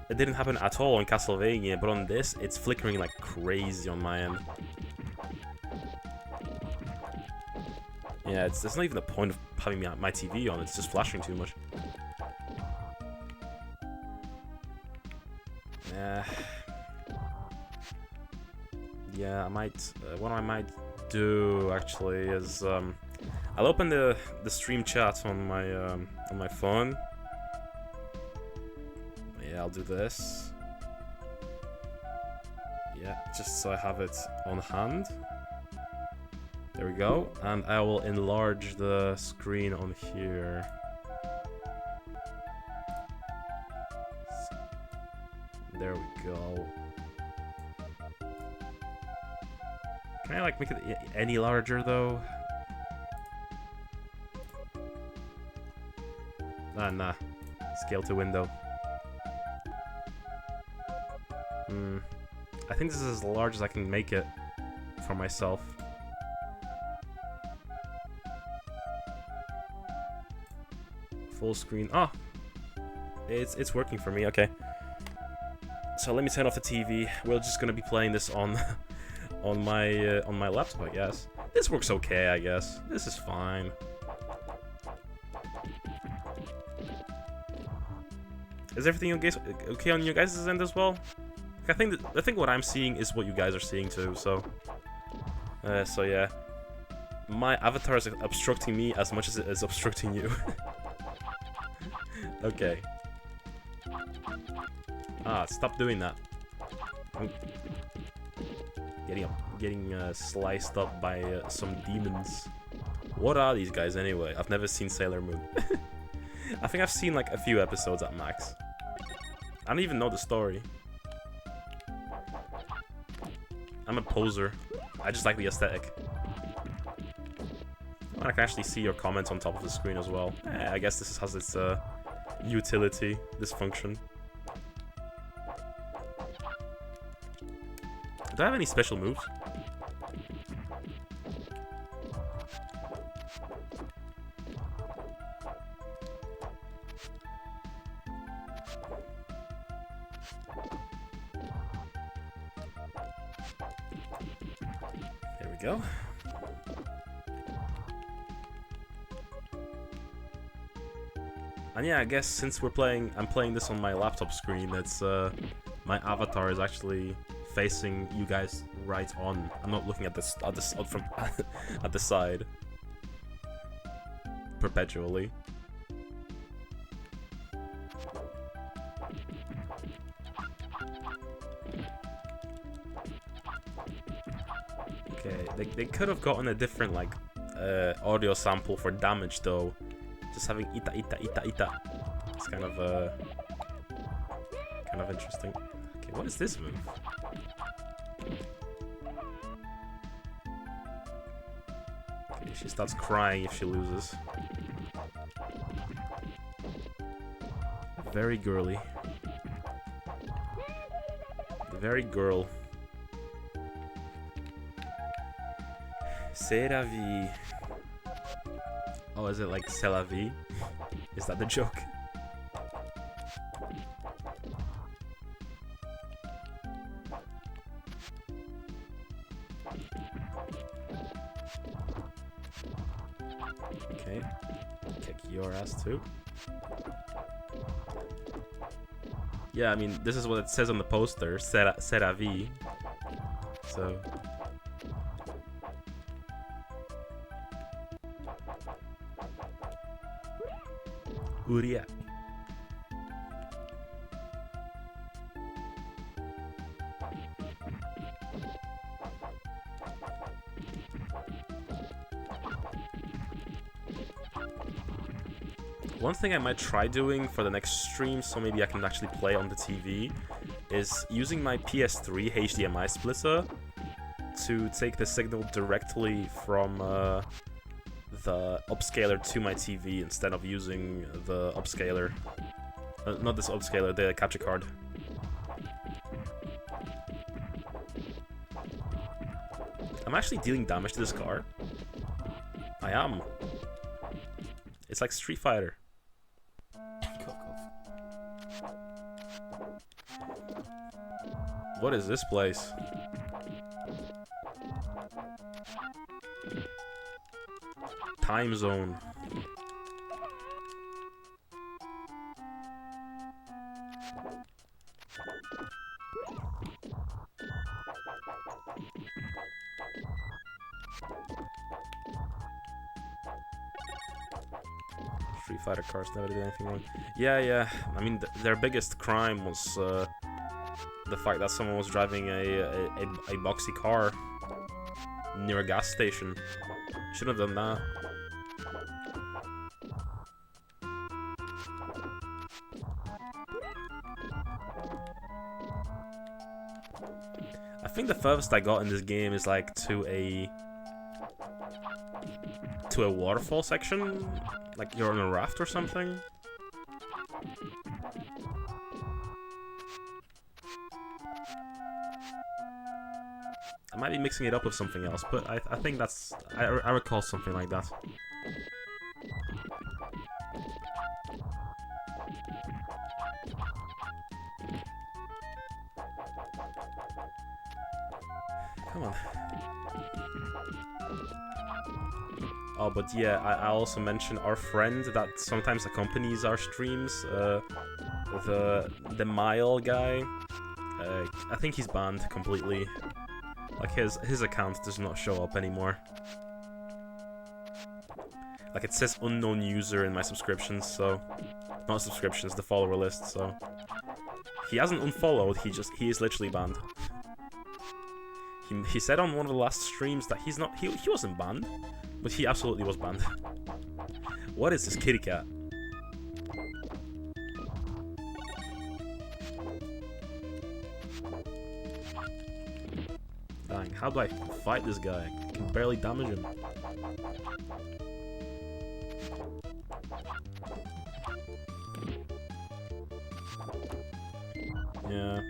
It didn't happen at all on Castlevania, but on this, it's flickering like crazy on my end. Yeah, there's not even the point of having my TV on, it's just flashing too much. Yeah, I might, what I might do actually is, I'll open the stream chat on my phone. Yeah, I'll do this. Yeah, just so I have it on hand. There we go, and I will enlarge the screen on here. There we go. Can I like make it any larger though? Nah. Scale to window. I think this is as large as I can make it for myself. Full screen. Oh, it's working for me. Okay. So let me turn off the TV. We're just gonna be playing this on my laptop, I guess. This works okay, I guess. This is fine. Is everything okay on your guys' end as well? I think what I'm seeing is what you guys are seeing too. So yeah, my avatar is obstructing me as much as it is obstructing you. Okay. Stop doing that. getting sliced up by some demons. What are these guys anyway? I've never seen Sailor Moon. I think I've seen like a few episodes at max. I don't even know the story. I'm a poser. I just like the aesthetic. I can actually see your comments on top of the screen as well. I guess this has its utility, this function. Do I have any special moves? There we go. And yeah, I guess since I'm playing this on my laptop screen, it's my avatar is actually facing you guys right on. I'm not looking at the side perpetually. Okay, they could have gotten a different like audio sample for damage though. Just having ita ita ita ita. It's kind of interesting. Okay, what is this move? Okay, she starts crying if she loses. Very girly. Very girl. C'est la vie. Oh, is it like c'est la vie? Is that the joke? Okay. Kick your ass too. Yeah, I mean, this is what it says on the poster. C'est la vie. So... Uria. One thing I might try doing for the next stream, so maybe I can actually play on the TV, is using my PS3 HDMI splitter to take the signal directly from the upscaler to my TV instead of using the upscaler. Not this upscaler, the capture card. I'm actually dealing damage to this car. I am. It's like Street Fighter. What is this place? Time zone. Street Fighter cars never did anything wrong. Yeah. I mean, their biggest crime was the fact that someone was driving a boxy car near a gas station. Shouldn't have done that. I think the furthest I got in this game is like to a waterfall section, like you're on a raft or something. I might be mixing it up with something else, but I think that's... I recall something like that. Come on. Oh, but yeah, I also mentioned our friend that sometimes accompanies our streams, the Mile guy. I think he's banned completely. Like his account does not show up anymore. Like it says unknown user in my subscriptions, so not subscriptions, the follower list. So he hasn't unfollowed. He is literally banned. he said on one of the last streams that he wasn't banned, but he absolutely was banned. What is this kitty cat? Dang, how do I fight this guy? I can barely damage him. Yeah,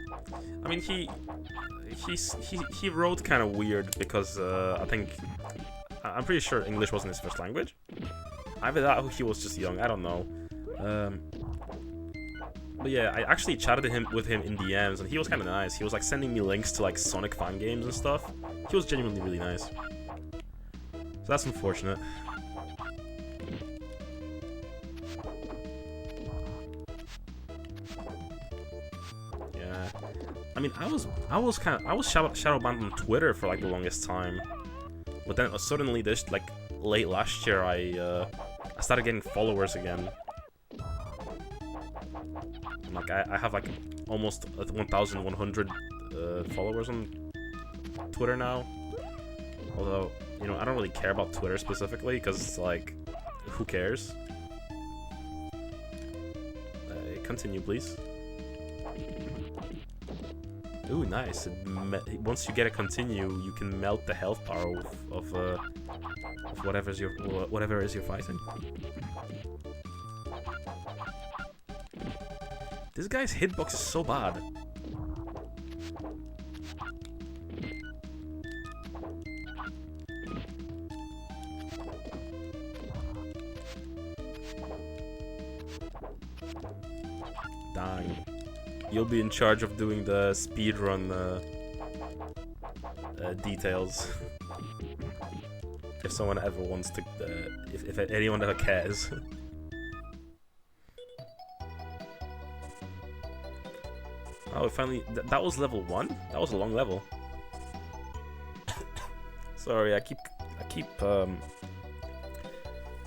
I mean he wrote kind of weird because I'm pretty sure English wasn't his first language. Either that or he was just young. I don't know. But yeah, I actually chatted with him in DMs, and he was kind of nice. He was like sending me links to like Sonic fan games and stuff. He was genuinely really nice. So that's unfortunate. Yeah, I mean, I was shadow banned on Twitter for like the longest time, but then suddenly this like late last year I started getting followers again. Like I have like almost 1,100 followers on Twitter now. Although, you know, I don't really care about Twitter specifically because it's like, who cares? Continue, please. Ooh, nice. Once you get a continue, you can melt the health bar of whatever is you're fighting. This guy's hitbox is so bad. Dang. You'll be in charge of doing the speedrun details. If someone ever wants to, if anyone ever cares. Oh, finally, that was level 1? That was a long level. Sorry, I keep,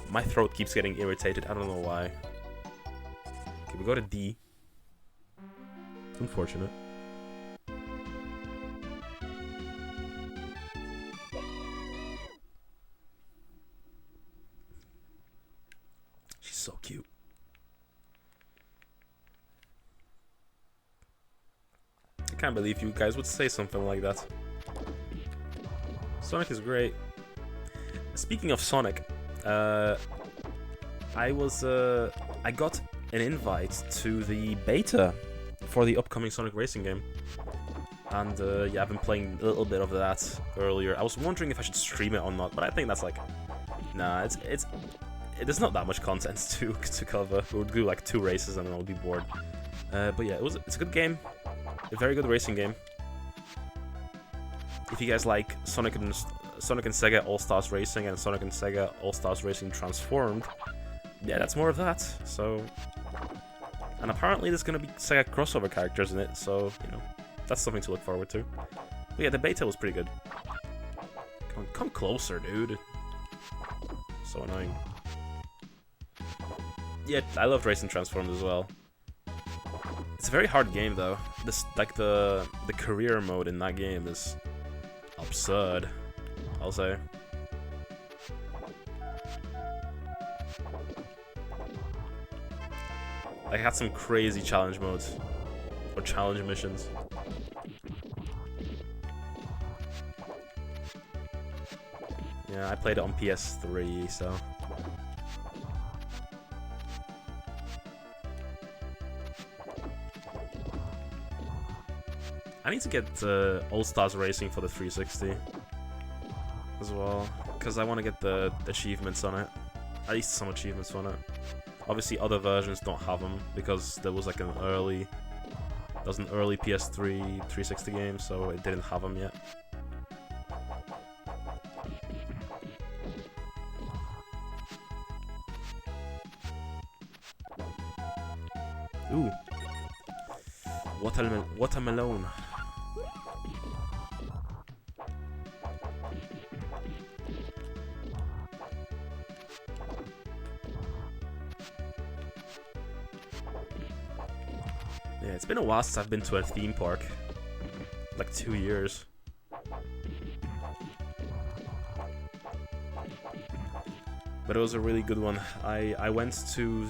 my throat keeps getting irritated, I don't know why. Okay, we go to D. Unfortunate. She's so cute. I can't believe you guys would say something like that. Sonic is great. Speaking of Sonic, I got an invite to the beta for the upcoming Sonic Racing game. And yeah, I've been playing a little bit of that earlier. I was wondering if I should stream it or not, but I think that's like, nah, there's not that much content to cover. We'll do like 2 races and then I'll be bored. But yeah, it's a good game. A very good racing game. If you guys like Sonic and Sega All-Stars Racing and Sonic and Sega All-Stars Racing Transformed, yeah, that's more of that. So, and apparently there's gonna be Sega crossover characters in it, so you know, that's something to look forward to. But yeah, the beta was pretty good. Come closer, dude. So annoying. Yeah, I loved Racing Transformed as well. It's a very hard game though. This the career mode in that game is absurd, I'll say. I had some crazy challenge modes or challenge missions. Yeah, I played it on PS3, so. I need to get All-Stars Racing for the 360 as well, because I want to get the achievements on it. At least some achievements on it. Obviously, other versions don't have them because there was like an early PS3 360 game, so it didn't have them yet. Ooh, watermelon. Yeah, it's been a while since I've been to a theme park. Like 2 years. but it was a really good one. I went to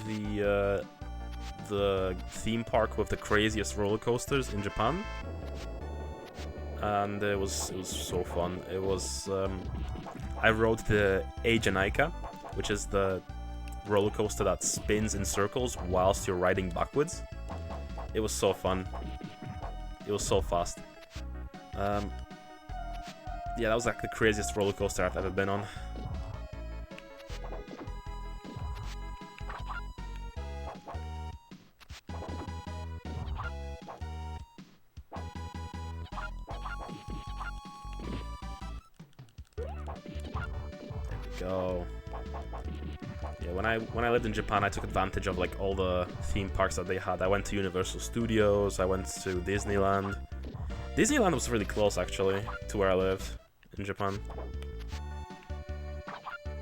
the theme park with the craziest roller coasters in Japan, and it was so fun. It was I rode the Eijanaika, which is the roller coaster that spins in circles whilst you're riding backwards. It was so fun. It was so fast. Yeah, that was like the craziest roller coaster I've ever been on. Go. Yeah, when I lived in Japan, I took advantage of like all the theme parks that they had. I went to Universal Studios, I went to Disneyland. Disneyland was really close actually to where I lived in Japan.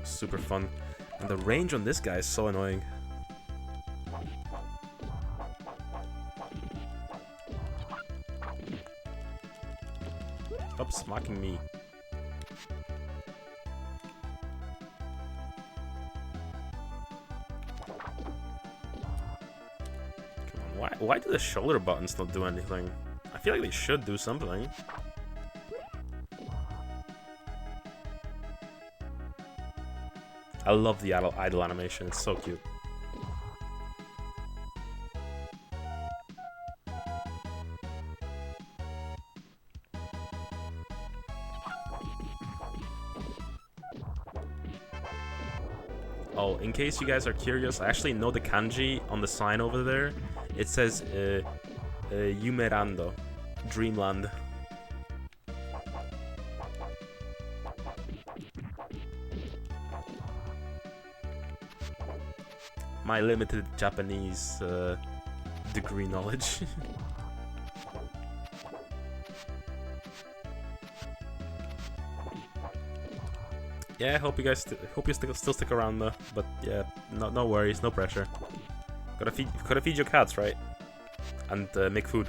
Super fun. And the range on this guy is so annoying. Stop smacking me. Why do the shoulder buttons not do anything? I feel like they should do something. I love the idle animation, it's so cute. Oh, in case you guys are curious, I actually know the kanji on the sign over there. It says Yumerando, Dreamland. My limited Japanese degree knowledge. Yeah, I hope you guys still stick around though. But yeah, no worries, no pressure. Gotta feed your cats, right? And make food.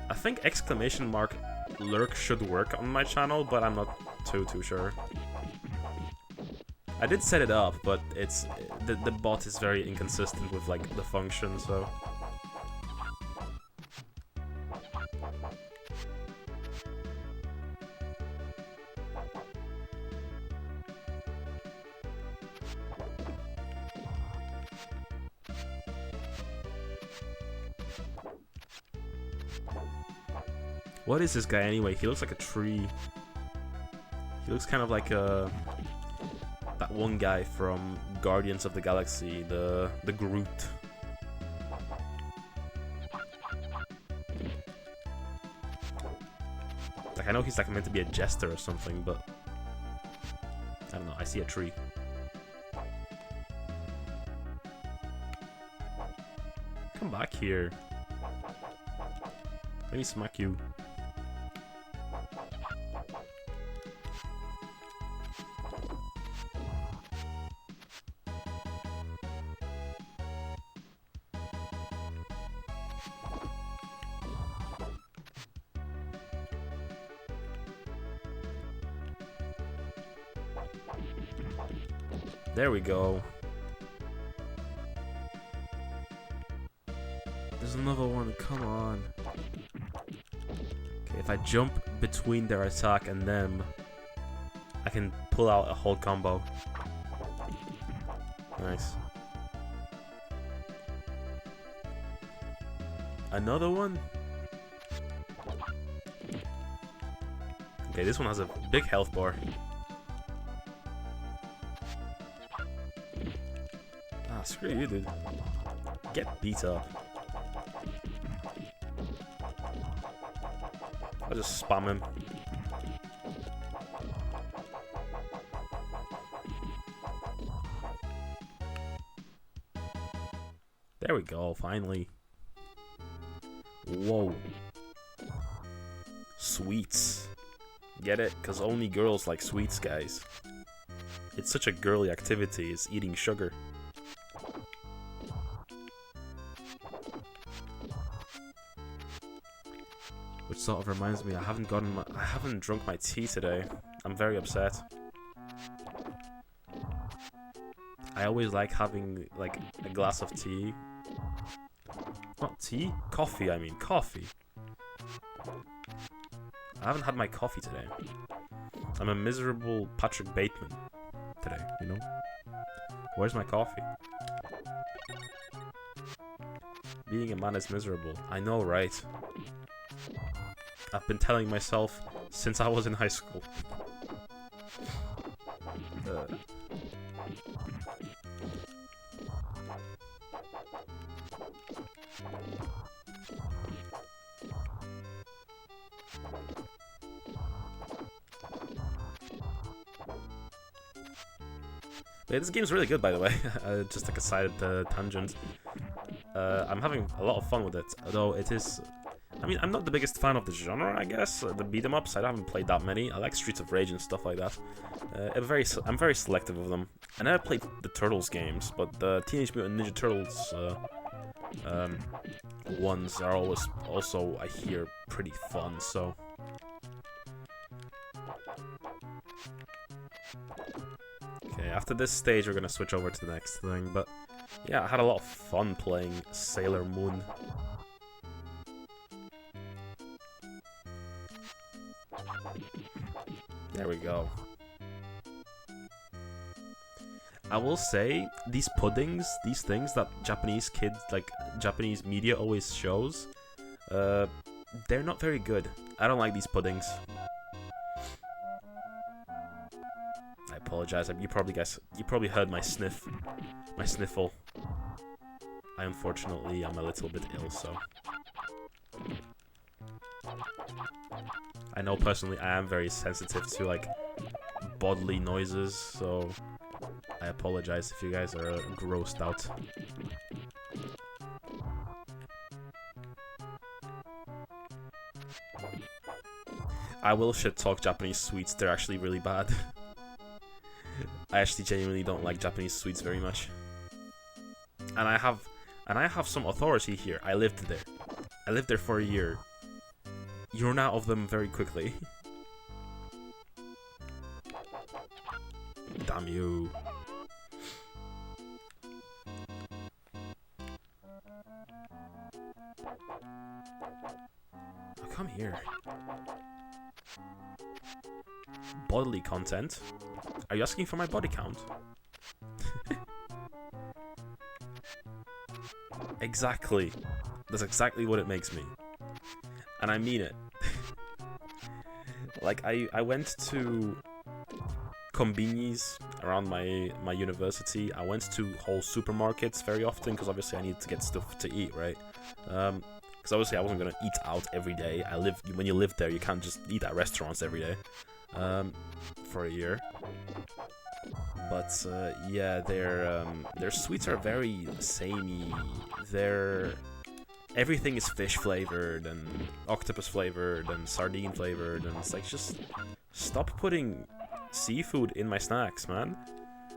I think exclamation mark lurk should work on my channel, but I'm not too sure. I did set it up, but it's the bot is very inconsistent with like the function, so. What is this guy anyway? He looks like a tree. He looks kind of like that one guy from Guardians of the Galaxy, the Groot. Like I know he's like meant to be a jester or something, but I don't know. I see a tree. Come back here. Let me smack you. There we go. There's another one, come on. Okay, if I jump between their attack and them, I can pull out a whole combo. Nice. Another one? Okay, this one has a big health bar. Screw you, dude. Get beat up. I'll just spam him. There we go, finally. Whoa. Sweets. Get it? Because only girls like sweets, guys. It's such a girly activity, is eating sugar. sort of reminds me I haven't drunk my tea today. I'm very upset. I always like having like a glass of tea. Not tea, coffee. I mean coffee. I haven't had my coffee today. I'm a miserable Patrick Bateman today, you know? Where's my coffee? Being a man is miserable. I know, right? I've been telling myself since I was in high school. Yeah, this game's really good, by the way. Just like a side tangent. I'm having a lot of fun with it, although it is... I mean, I'm not the biggest fan of the genre, I guess. The beat-em-ups, I haven't played that many. I like Streets of Rage and stuff like that. I'm very selective of them. I never played the Turtles games, but the Teenage Mutant Ninja Turtles ones are always also, I hear, pretty fun, so... Okay, after this stage, we're gonna switch over to the next thing, but... Yeah, I had a lot of fun playing Sailor Moon. There we go. I will say, these puddings, these things that Japanese kids, like, Japanese media always shows, they're not very good. I don't like these puddings. I apologize. You probably heard my sniffle. I unfortunately am a little bit ill, so... I know personally I am very sensitive to, like, bodily noises, so... I apologize if you guys are grossed out. I will shit talk Japanese sweets, they're actually really bad. I actually genuinely don't like Japanese sweets very much. And I have some authority here. I lived there. I lived there for a year. You run out of them very quickly. Damn you. Oh, come here. Bodily content? Are you asking for my body count? Exactly. That's exactly what it makes me. And I mean it. Like, I went to Konbinis around my university. I went to whole supermarkets very often, because obviously I needed to get stuff to eat, right? Because obviously I wasn't going to eat out every day. When you live there, you can't just eat at restaurants every day. For a year. But yeah, their sweets are very samey. Everything is fish flavored and octopus flavored and sardine flavored, and it's like, just stop putting seafood in my snacks, man.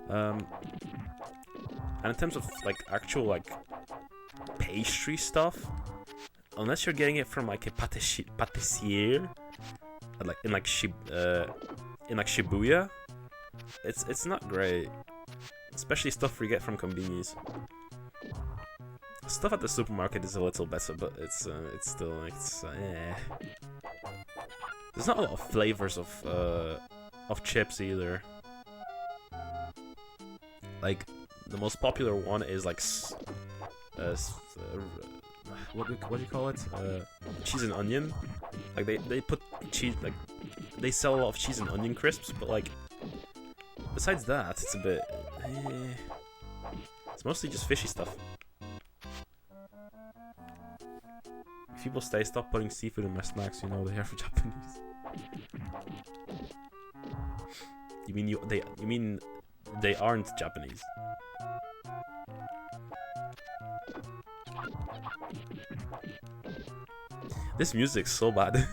And in terms of like actual like pastry stuff, unless you're getting it from like a pâtissier, like in Shibuya, it's not great. Especially stuff we get from Konbinis. Stuff at the supermarket is a little better, but it's still like There's not a lot of flavors of chips either. Like the most popular one is like what do you call it? Cheese and onion. Like they put cheese, like they sell a lot of cheese and onion crisps, but like besides that, it's a bit. It's mostly just fishy stuff. If people say stop putting seafood in my snacks, you know they are for Japanese. You mean they aren't Japanese? This music's so bad.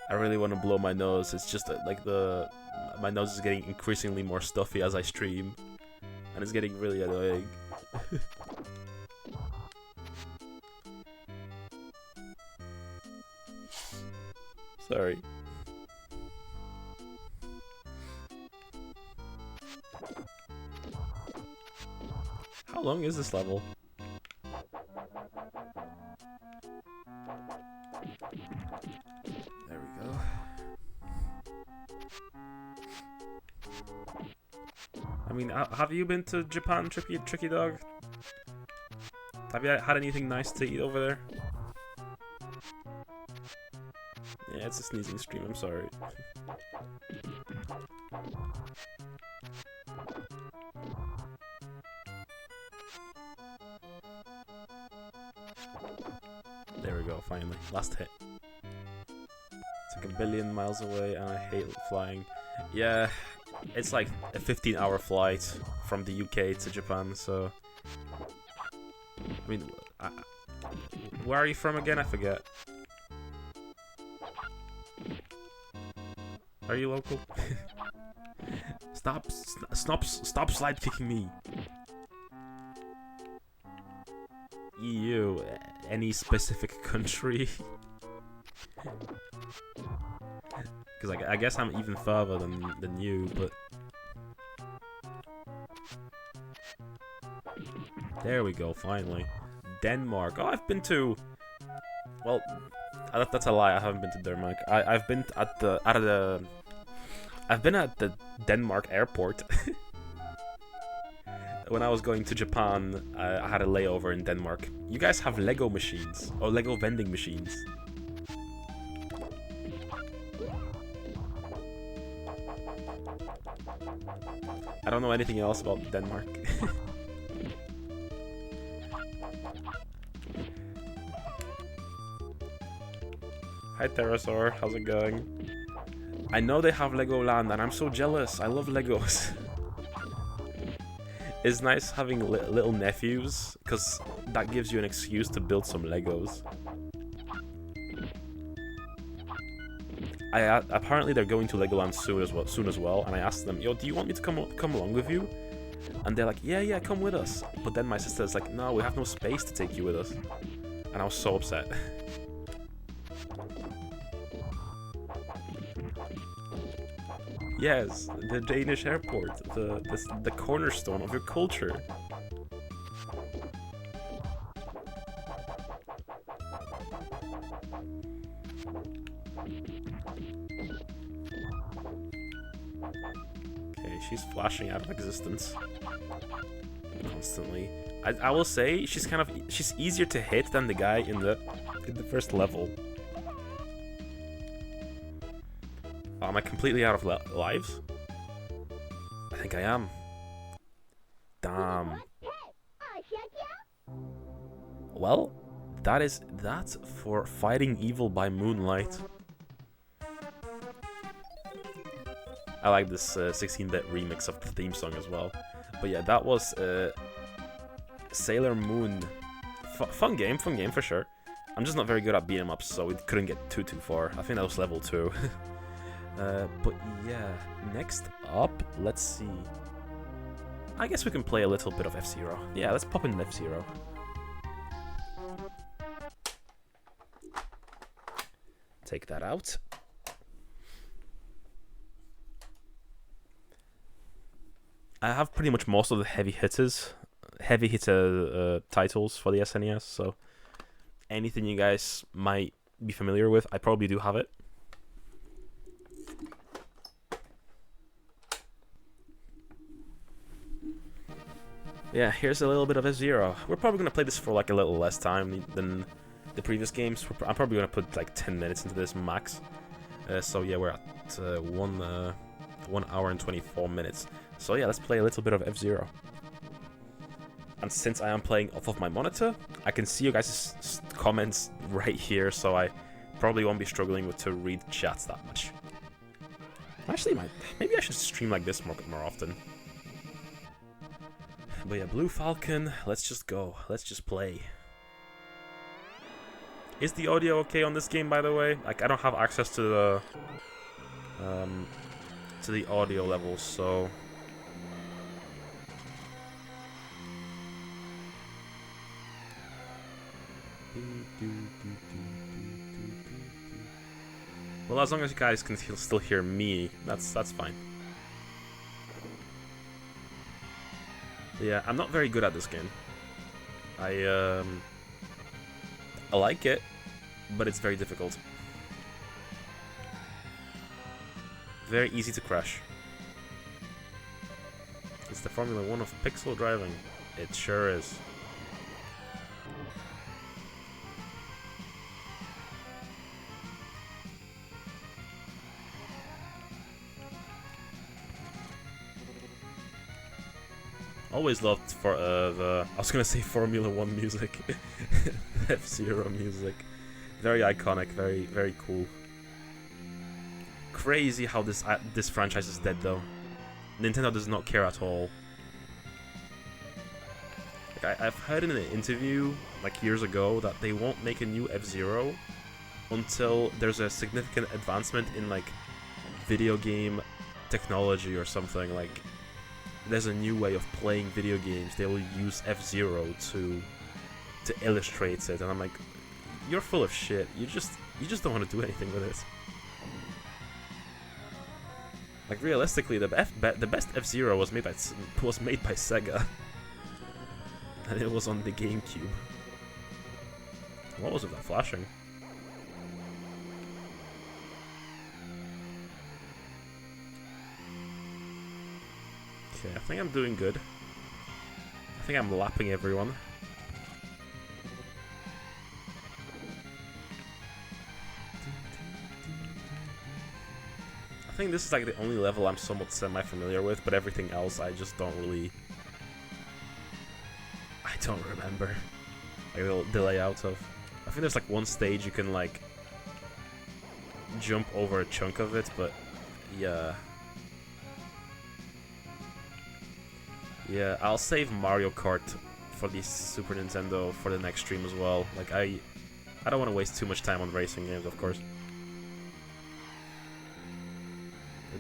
I really want to blow my nose. It's just like my nose is getting increasingly more stuffy as I stream. and it's getting really annoying. Sorry. How long is this level? There we go. I mean, have you been to Japan, Tricky Dog? Have you had anything nice to eat over there? Yeah, it's a sneezing stream, I'm sorry. There we go, finally. Last hit. It's like a billion miles away and I hate flying. Yeah, it's like a 15-hour flight from the UK to Japan, so... I mean, where are you from again? I forget. Are you local? Stop slide kicking me. EU, any specific country? Because I guess I'm even further than you, but... There we go, finally. Denmark. Oh, I've been to... Well, that's a lie, I haven't been to Denmark. I've been at the... I've been at the Denmark airport. When I was going to Japan, I had a layover in Denmark. You guys have Lego machines, or Lego vending machines. I don't know anything else about Denmark. Hi Pterosaur, how's it going? I know they have Legoland and I'm so jealous, I love Legos. It's nice having little nephews, because that gives you an excuse to build some Legos. Apparently they're going to Legoland soon as well, and I asked them, yo, do you want me to come along with you? And they're like, yeah, come with us. But then my sister's like, no, we have no space to take you with us. And I was so upset. Yes, the Danish airport, the cornerstone of your culture. Okay, she's flashing out of existence constantly. I will say she's easier to hit than the guy in the first level. Oh, am I completely out of lives? I think I am. Damn. Well, that's for fighting evil by moonlight. I like this 16-bit remix of the theme song as well. But yeah, that was Sailor Moon. Fun game for sure. I'm just not very good at beat 'em ups, so we couldn't get too far. I think that was level 2. But yeah, next up, let's see. I guess we can play a little bit of F-Zero. Yeah, let's pop in F-Zero. Take that out. I have pretty much most of the heavy hitter titles for the SNES, so anything you guys might be familiar with, I probably do have it. Yeah, here's a little bit of F-Zero. We're probably going to play this for like a little less time than the previous games. I'm probably going to put like 10 minutes into this max. So yeah, we're at 1 hour and 24 minutes. So yeah, let's play a little bit of F-Zero. And since I am playing off of my monitor, I can see you guys' comments right here, so I probably won't be struggling to read chats that much. Actually, maybe I should stream like this more often. But yeah, Blue Falcon, let's just go. Let's just play. Is the audio okay on this game, by the way? Like, I don't have access to the audio levels, so Well, as long as you guys can still hear me, that's fine. Yeah, I'm not very good at this game. I like it, but it's very difficult. Very easy to crash. It's the Formula 1 of pixel driving. It sure is. Always loved for I was gonna say Formula 1 music. F-Zero music. Very iconic, very cool. Crazy how this franchise is dead though. Nintendo does not care at all. Like I've heard in an interview like years ago that they won't make a new F-Zero until there's a significant advancement in like video game technology or something. Like there's a new way of playing video games. They will use F-Zero to illustrate it, and I'm like, you're full of shit. You just don't want to do anything with it. Like realistically, the best F-Zero was made by Sega, and it was on the GameCube. What was it that flashing? Okay, I think I'm doing good. I think I'm lapping everyone. I think this is like the only level I'm somewhat semi-familiar with, but everything else I just don't really... I don't remember like the layout of. I think there's like one stage you can like jump over a chunk of it, but yeah. Yeah, I'll save Mario Kart for the Super Nintendo for the next stream as well. Like I don't want to waste too much time on racing games, of course.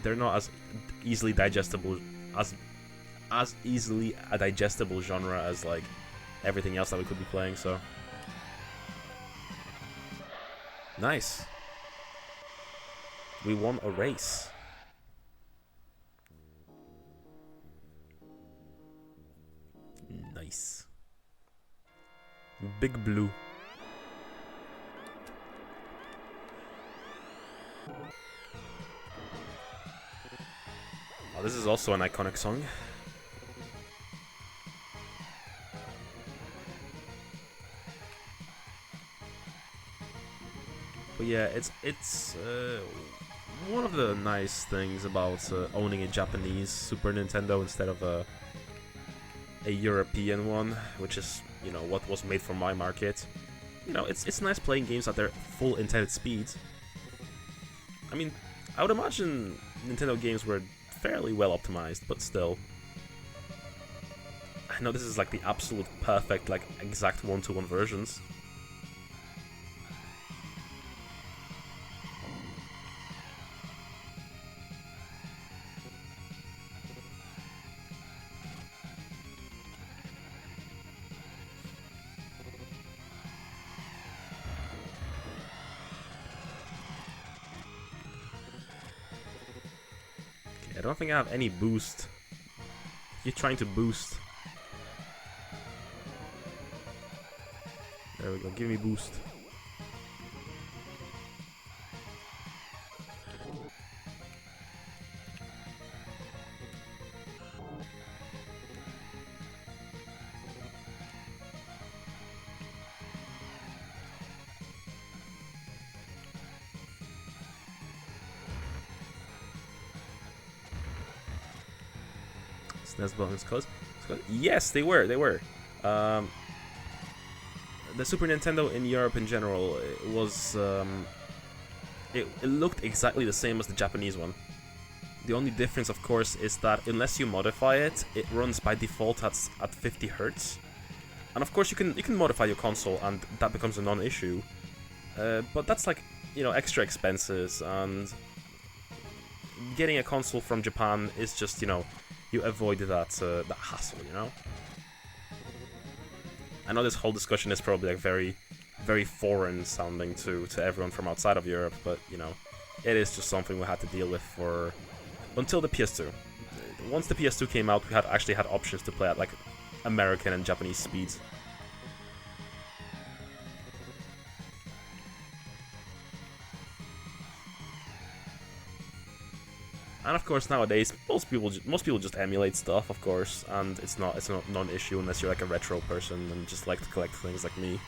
They're not as easily digestible as easily a digestible genre as like everything else that we could be playing, so nice. We won a race. Nice. Big Blue. Oh, this is also an iconic song. But yeah, it's one of the nice things about owning a Japanese Super Nintendo instead of a European one, which is, you know, what was made for my market. You know, it's nice playing games at their full intended speed. I mean, I would imagine Nintendo games were fairly well optimized, but still. I know this is like the absolute perfect, like exact one-to-one versions. I don't think I have any boost. You're trying to boost. There we go, give me boost. SNES buttons close. Yes, they were. The Super Nintendo in Europe in general, it was it looked exactly the same as the Japanese one. The only difference, of course, is that unless you modify it, it runs by default at 50 Hz. And of course, you can modify your console, and that becomes a non-issue. But that's like, you know, extra expenses, and getting a console from Japan is just, you know, you avoid that hassle, you know? I know this whole discussion is probably like very very foreign sounding to everyone from outside of Europe, but you know, it is just something we had to deal with for until the PS2. Once the PS2 came out, we actually had options to play at like American and Japanese speeds. And of course, nowadays most people just emulate stuff, of course, and it's not an issue unless you're like a retro person and just like to collect things like me.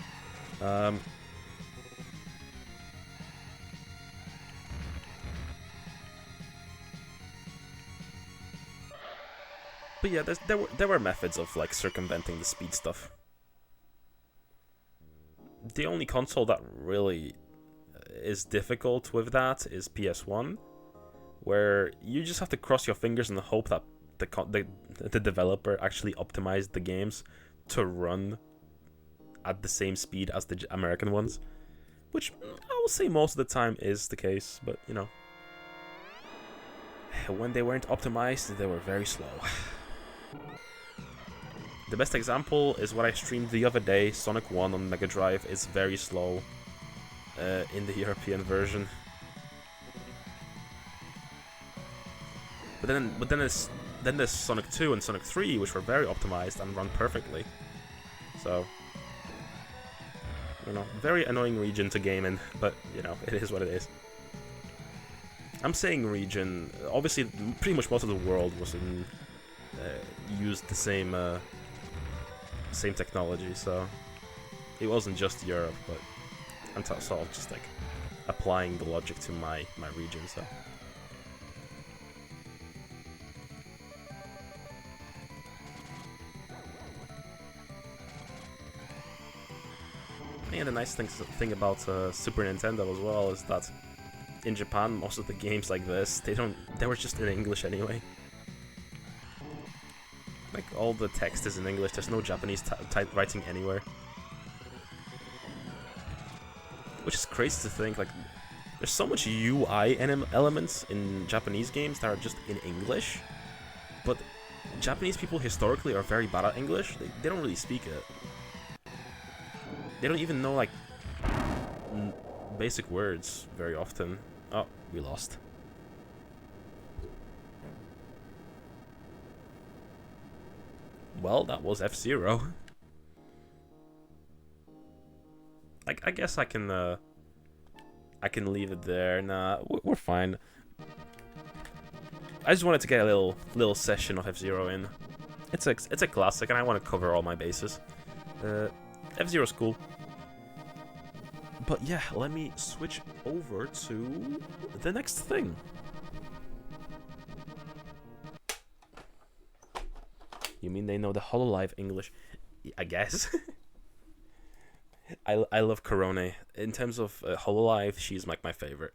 But yeah, there were methods of like circumventing the speed stuff. The only console that really is difficult with that is PS1, where you just have to cross your fingers and hope that the developer actually optimized the games to run at the same speed as the American ones, which I will say most of the time is the case, but you know, when they weren't optimized, they were very slow. The best example is what I streamed the other day. Sonic 1 on Mega Drive is very slow in the European version. But then there's Sonic 2 and Sonic 3, which were very optimized and run perfectly. So, you know, very annoying region to game in, but you know, it is what it is. I'm saying region. Obviously, pretty much most of the world was used the same technology, so it wasn't just Europe, but I'm sort of just like applying the logic to my region. So yeah, the nice thing about Super Nintendo as well is that in Japan most of the games like this they were just in English anyway. Like, all the text is in English, there's no Japanese typewriting anywhere. Which is crazy to think, like, there's so much UI elements in Japanese games that are just in English, but Japanese people historically are very bad at English. They don't really speak it. They don't even know, like, basic words very often. Oh, we lost. Well, that was F-Zero. I guess I can leave it there. Nah, we're fine. I just wanted to get a little session of F-Zero in. It's a classic, and I want to cover all my bases. F-Zero's cool. But yeah, let me switch over to the next thing. You mean they know the HoloLive English? I guess. I love Korone. In terms of HoloLive, she's like my favorite.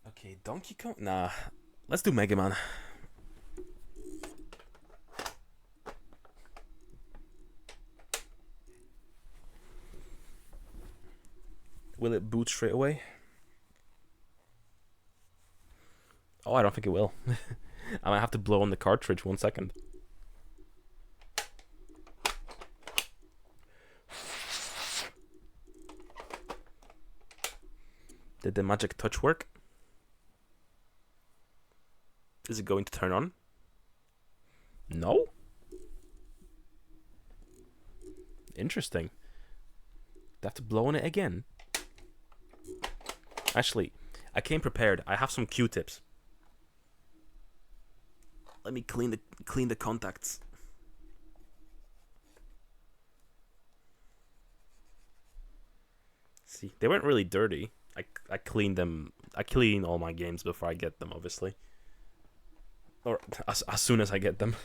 Okay, Donkey Kong? Nah, let's do Mega Man. Will it boot straight away? Oh, I don't think it will. I might have to blow on the cartridge 1 second. Did the magic touch work? Is it going to turn on? No? Interesting. Do I have to blow on it again? Actually, I came prepared. I have some Q-tips. Let me clean the contacts. See, they weren't really dirty. I cleaned them. I clean all my games before I get them, obviously. Or as soon as I get them.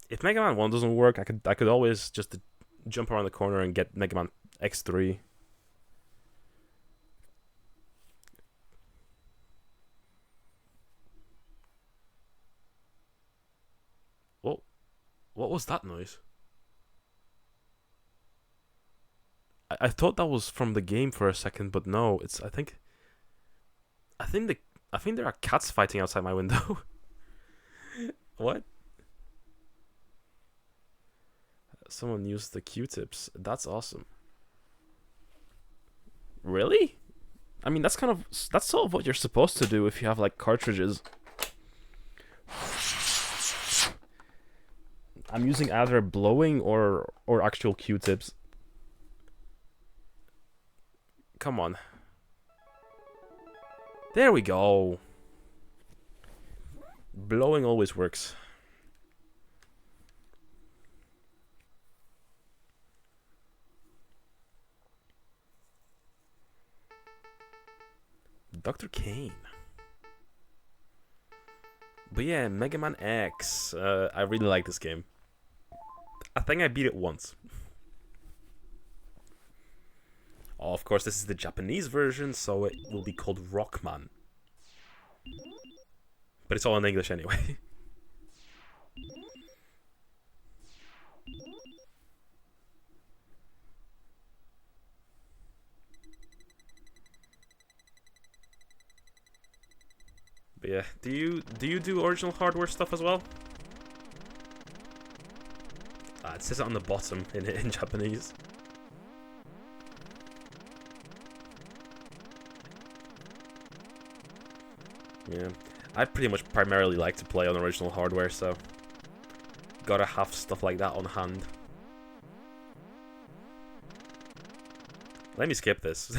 If Mega Man 1 doesn't work, I could always just jump around the corner and get Mega Man X3. What was that noise? I thought that was from the game for a second, but no, it's I think I think there are cats fighting outside my window. What? Someone used the Q-tips. That's awesome. Really? I mean, that's sort of what you're supposed to do if you have like cartridges. I'm using either blowing or actual Q-tips. Come on. There we go. Blowing always works. Dr. Kane. But yeah, Mega Man X. I really like this game. I think I beat it once. Oh, of course, this is the Japanese version, so it will be called Rockman. But it's all in English anyway. But yeah, do you do original hardware stuff as well? It says it on the bottom in Japanese. Yeah, I pretty much primarily like to play on original hardware, so gotta have stuff like that on hand. Let me skip this.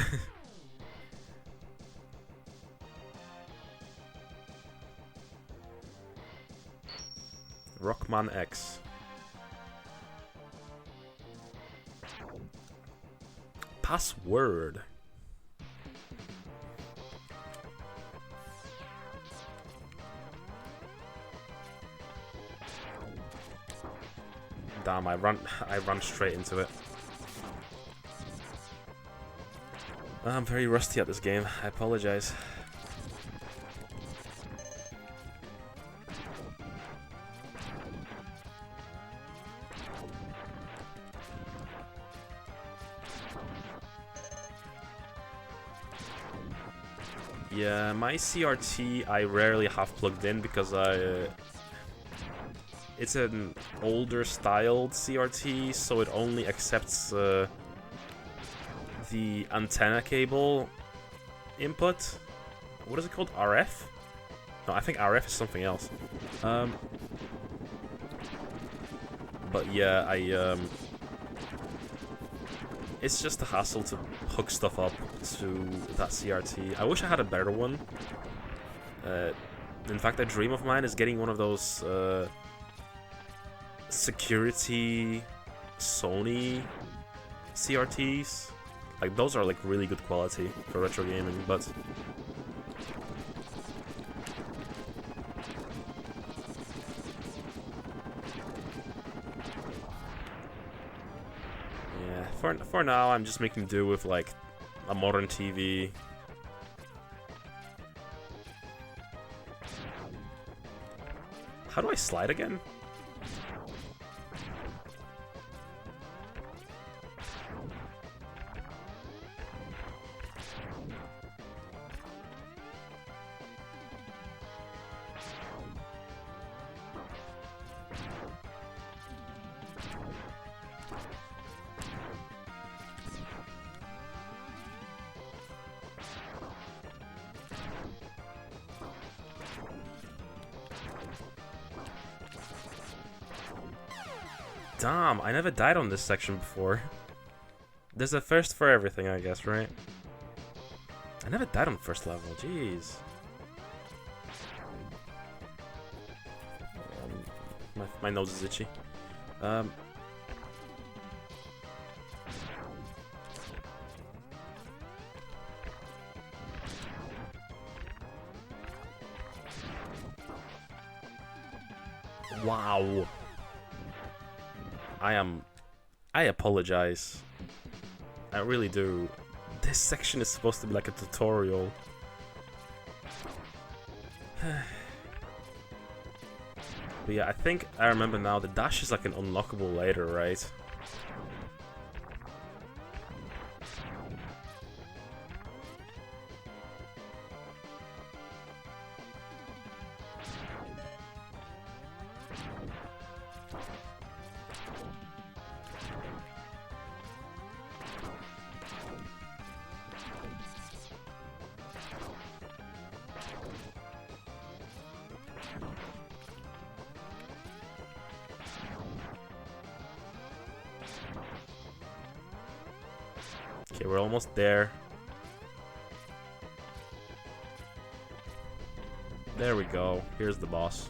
Rockman X. Password. Damn, I run straight into it. I'm very rusty at this game. I apologize. Yeah, my CRT I rarely have plugged in because it's an older styled CRT, so it only accepts the antenna cable input. What is it called? RF? No, I think RF is something else. But yeah, it's just a hassle to hook stuff up to that CRT. I wish I had a better one. In fact, a dream of mine is getting one of those security Sony CRTs. Like, those are like really good quality for retro gaming, but for now, I'm just making do with like a modern TV. How do I slide again? Damn, I never died on this section before. There's a first for everything, I guess, right? I never died on first level, jeez. My nose is itchy. Wow. I apologize. I really do. This section is supposed to be like a tutorial. But yeah, I think I remember now, the dash is like an unlockable later, right? Okay, we're almost there. There we go. Here's the boss.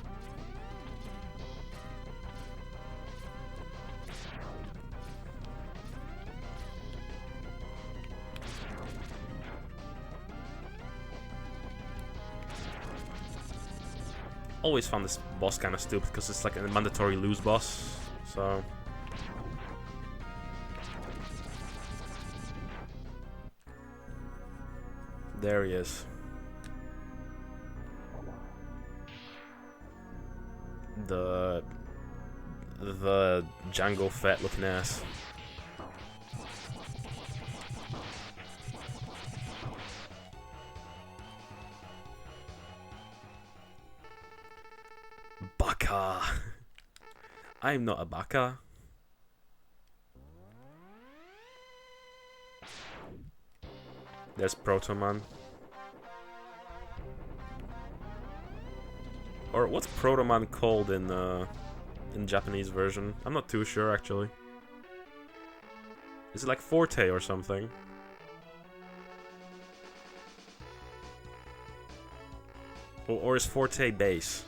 Always found this boss kind of stupid because it's like a mandatory lose boss. So there he is. The Django Fett looking ass. Baka. I'm not a baka. There's Proto Man. Or what's Proto Man called in Japanese version? I'm not too sure actually. Is it like Forte or something? Or is Forte base?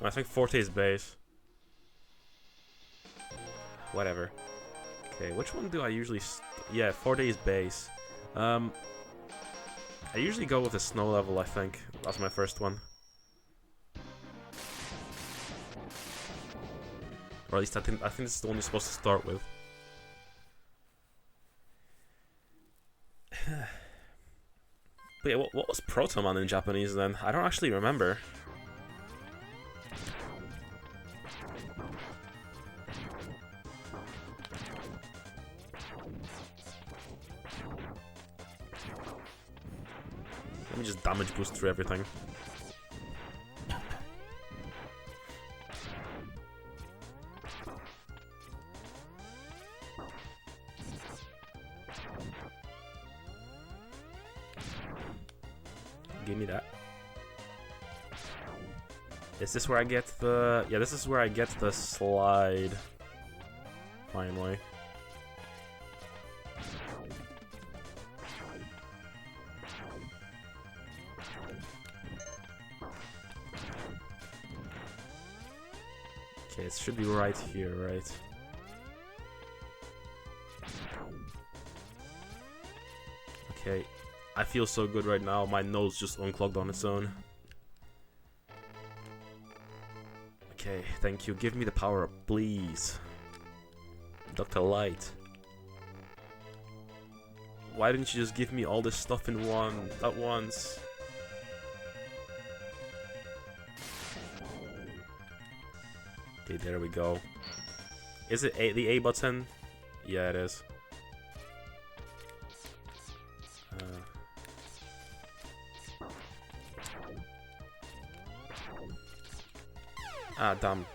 I think Forte is base. Whatever. Okay, which one do I usually... yeah, Forte is base. I usually go with the snow level, I think. That's my first one. Or at least I think this is the one you're supposed to start with. But yeah, what was Proto Man in Japanese then? I don't actually remember. Let me just damage boost through everything. Give me that. Is this where I get the... yeah, this is where I get the slide. Finally. Okay, it should be right here, right? Okay, I feel so good right now. My nose just unclogged on its own. Okay, thank you. Give me the power up, please. Dr. Light. Why didn't you just give me all this stuff in one at once? Okay, there we go. Is it the A button? Yeah, it is. Ah, damn.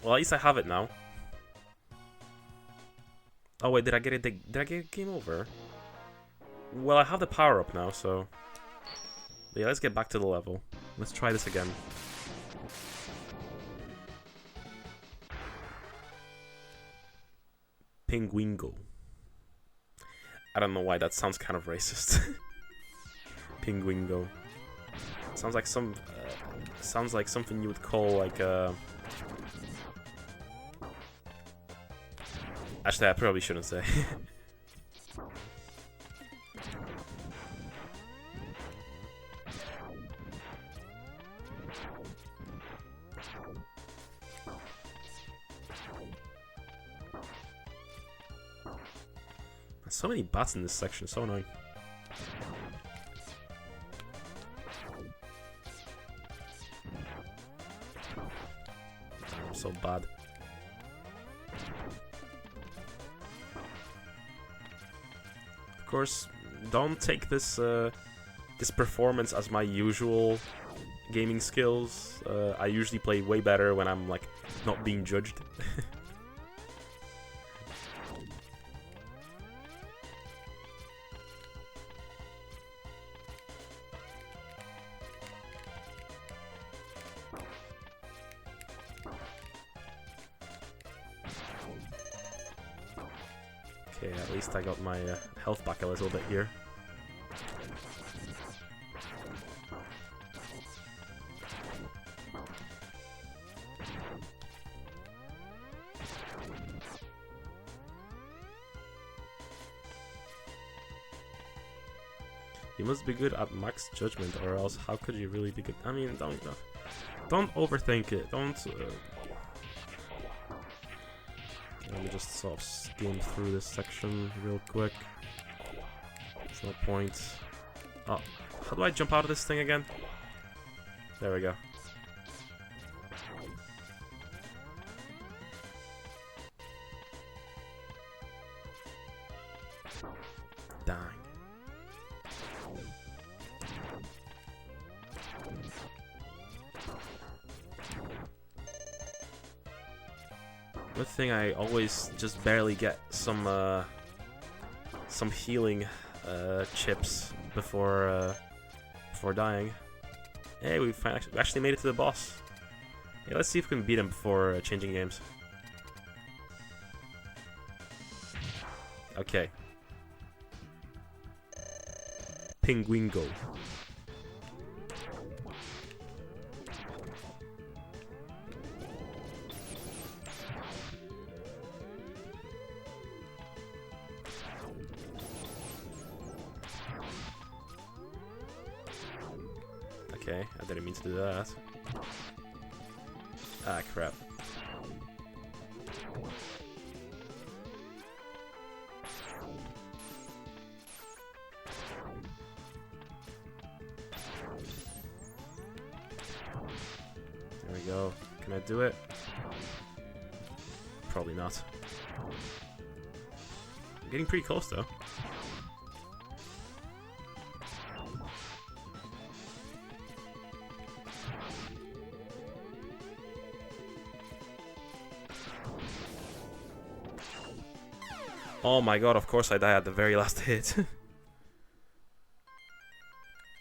Well, at least I have it now. Oh wait, did I get it? Did I get game over? Well, I have the power up now, so... yeah, let's get back to the level. Let's try this again. Pinguingo. I don't know why that sounds kind of racist. Pinguingo. Sounds like some... sounds like something you would call like actually, I probably shouldn't say. So many bats in this section, so annoying. So bad. Of course, don't take this this performance as my usual gaming skills. I usually play way better when I'm like not being judged. Okay, at least I got my health back a little bit here. You must be good at max judgment, or else how could you really be good? I mean, don't overthink it. Don't. Let me just sort of skim through this section real quick. There's no point. Oh, how do I jump out of this thing again? There we go. Dang. Good thing I always just barely get some healing chips before dying. Hey, we actually made it to the boss. Yeah, let's see if we can beat him before changing games. Okay. Penguingo. Okay, I didn't mean to do that. Ah, crap. There we go. Can I do it? Probably not. I'm getting pretty close though. Oh my god, of course I die at the very last hit.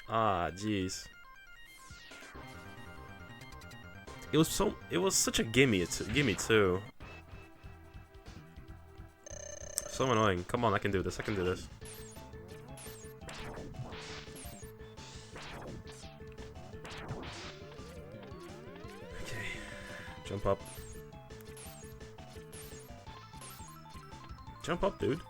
Ah, jeez. It was such a gimme too. So annoying. Come on, I can do this. I can do this. Okay. Jump up. Jump up, dude.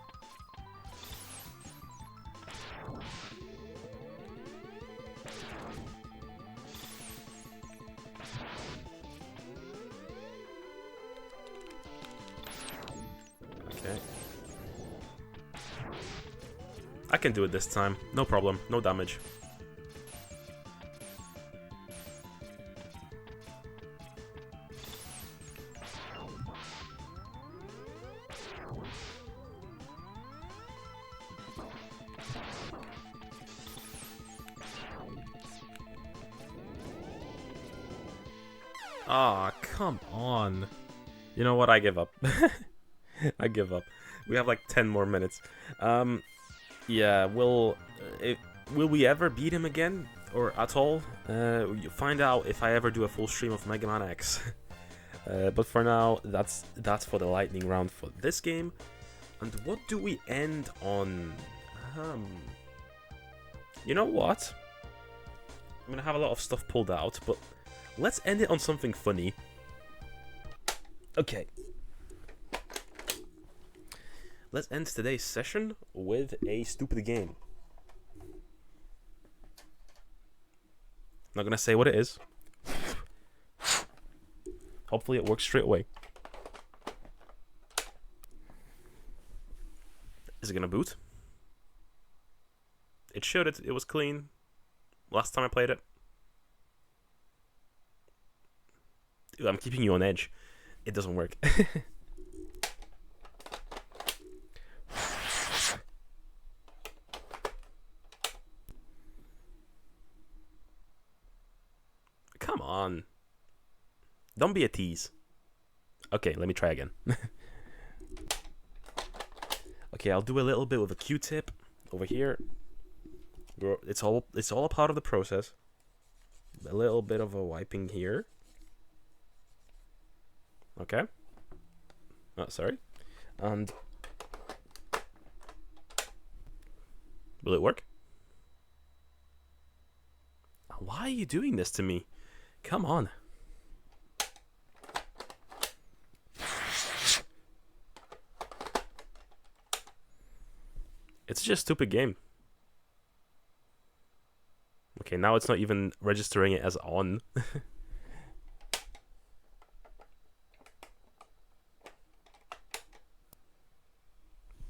Okay. I can do it this time. No problem. No damage. Ah, come on. You know what? I give up. I give up. We have like 10 more minutes. Yeah, will we ever beat him again? Or at all? You find out if I ever do a full stream of Mega Man X. But for now, that's for the lightning round for this game. And what do we end on? You know what? I'm gonna have a lot of stuff pulled out, but let's end it on something funny. Okay. Let's end today's session with a stupid game. Not gonna say what it is. Hopefully it works straight away. Is it gonna boot? It should. It was clean last time I played it. Dude, I'm keeping you on edge. It doesn't work. Come on. Don't be a tease. Okay, let me try again. Okay, I'll do a little bit with a Q-tip over here. It's all a part of the process. A little bit of a wiping here. Okay. Oh, sorry. And Will it work? Why are you doing this to me? Come on. It's just a stupid game. Okay, now it's not even registering it as on.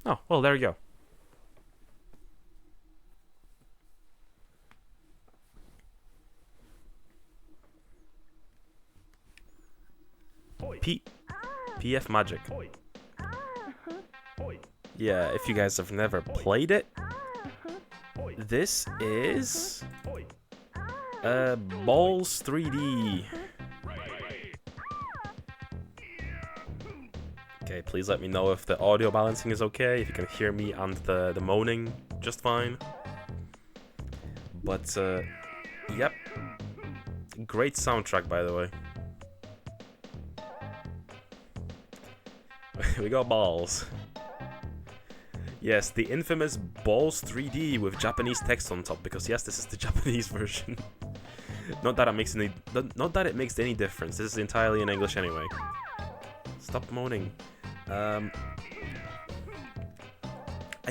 Oh, well, there you go. PF Magic. Yeah, if you guys have never played it, this is Balls 3D. Okay, please let me know if the audio balancing is okay, if you can hear me and the moaning just fine. But, yep. Great soundtrack, by the way. We got balls. Yes, the infamous Balls 3D with Japanese text on top, because yes, this is the Japanese version. Not that it makes any difference. This is entirely in English anyway. Stop moaning. I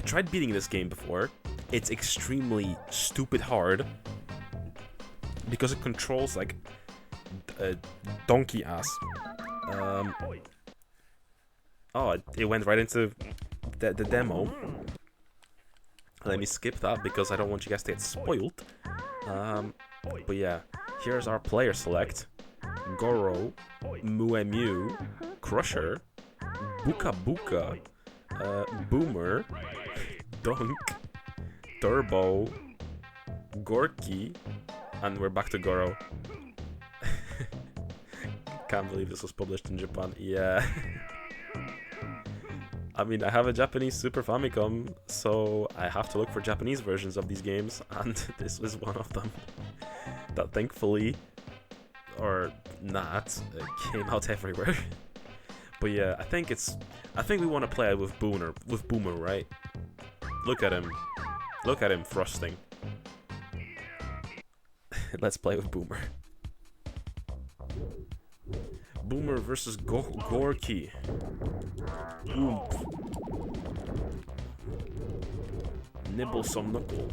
tried beating this game before. It's extremely stupid hard because it controls like donkey ass. Oh, it went right into the demo. Let me skip that because I don't want you guys to get spoiled. But yeah, here's our player select: Goro, Muemu, Crusher, Buka Buka, Boomer, Dunk, Turbo, Gorky, and we're back to Goro. Can't believe this was published in Japan. Yeah. I mean, I have a Japanese Super Famicom, so I have to look for Japanese versions of these games, and this was one of them that thankfully, or not, came out everywhere. But yeah, I think we want to play it with Boomer, right? Look at him thrusting. Let's play with Boomer. Boomer versus Gorky. Oomph. Nibble some knuckle.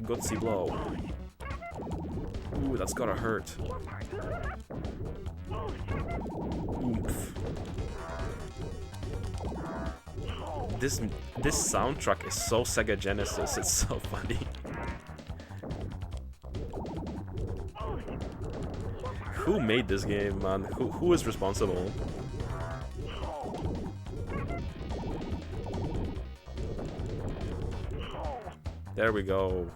Gutsy blow. Ooh, that's gotta hurt. Oomph. This soundtrack is so Sega Genesis, it's so funny. Who made this game, man? Who is responsible? There we go.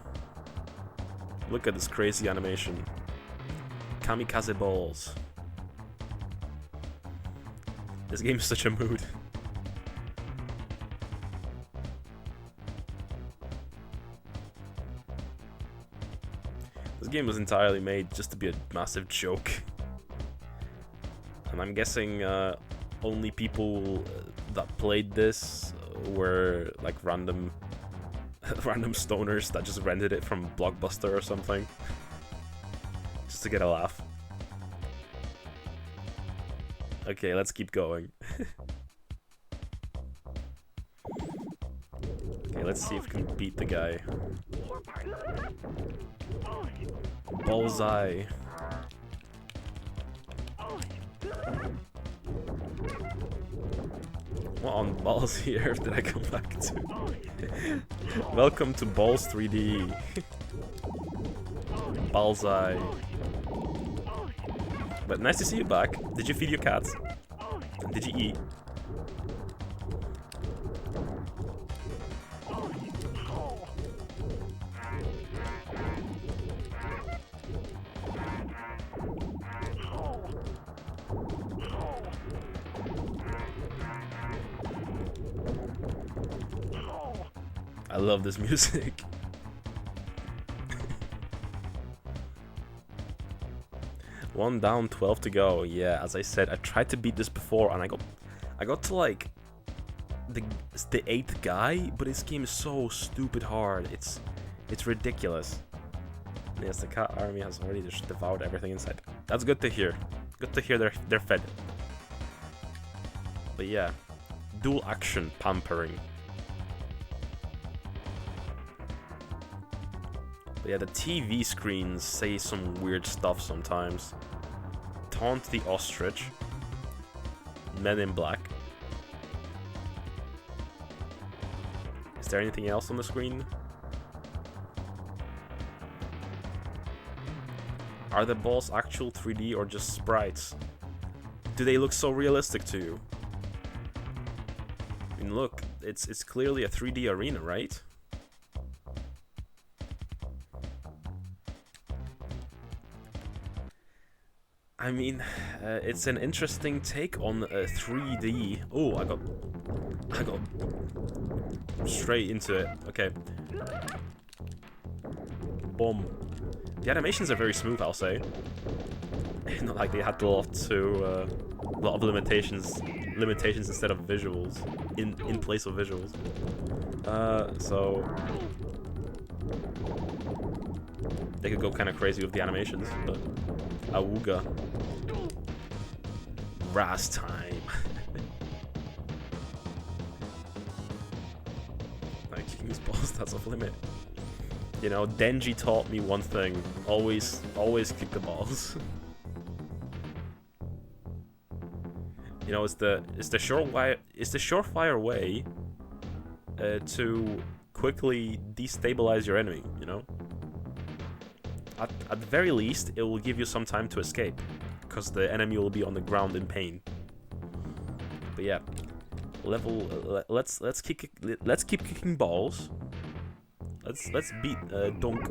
Look at this crazy animation. Kamikaze balls. This game is such a mood. This game was entirely made just to be a massive joke. And I'm guessing only people that played this were like random stoners that just rented it from Blockbuster or something. Just to get a laugh. Okay, let's keep going. Okay, let's see if we can beat the guy. Bullseye. What on balls here did I come back to? Welcome to Balls 3D. Bullseye. But nice to see you back. Did you feed your cats? Did you eat? I love this music. One down, 12 to go. Yeah, as I said, I tried to beat this before, and I got to like the 8th guy, but this game is so stupid hard. It's ridiculous. Yes, the cat army has already just devoured everything inside. That's good to hear. Good to hear they're fed. But yeah, dual action pampering. But yeah, the TV screens say some weird stuff sometimes. Taunt the ostrich. Men in Black. Is there anything else on the screen? Are the balls actual 3D or just sprites? Do they look so realistic to you? I mean, look, it's clearly a 3D arena, right? I mean, it's an interesting take on 3D. Oh, I got straight into it. Okay. Boom. The animations are very smooth, I'll say. Not like they had a lot of limitations instead of visuals, in place of visuals. So they could go kind of crazy with the animations, but awooga. Raz time. Like kicking balls, that's off limit. You know, Denji taught me one thing: always kick the balls. You know, it's the surefire way to quickly destabilize your enemy. You know, at the very least, it will give you some time to escape, because the enemy will be on the ground in pain. But yeah, let's keep kicking balls. Let's beat Dunk.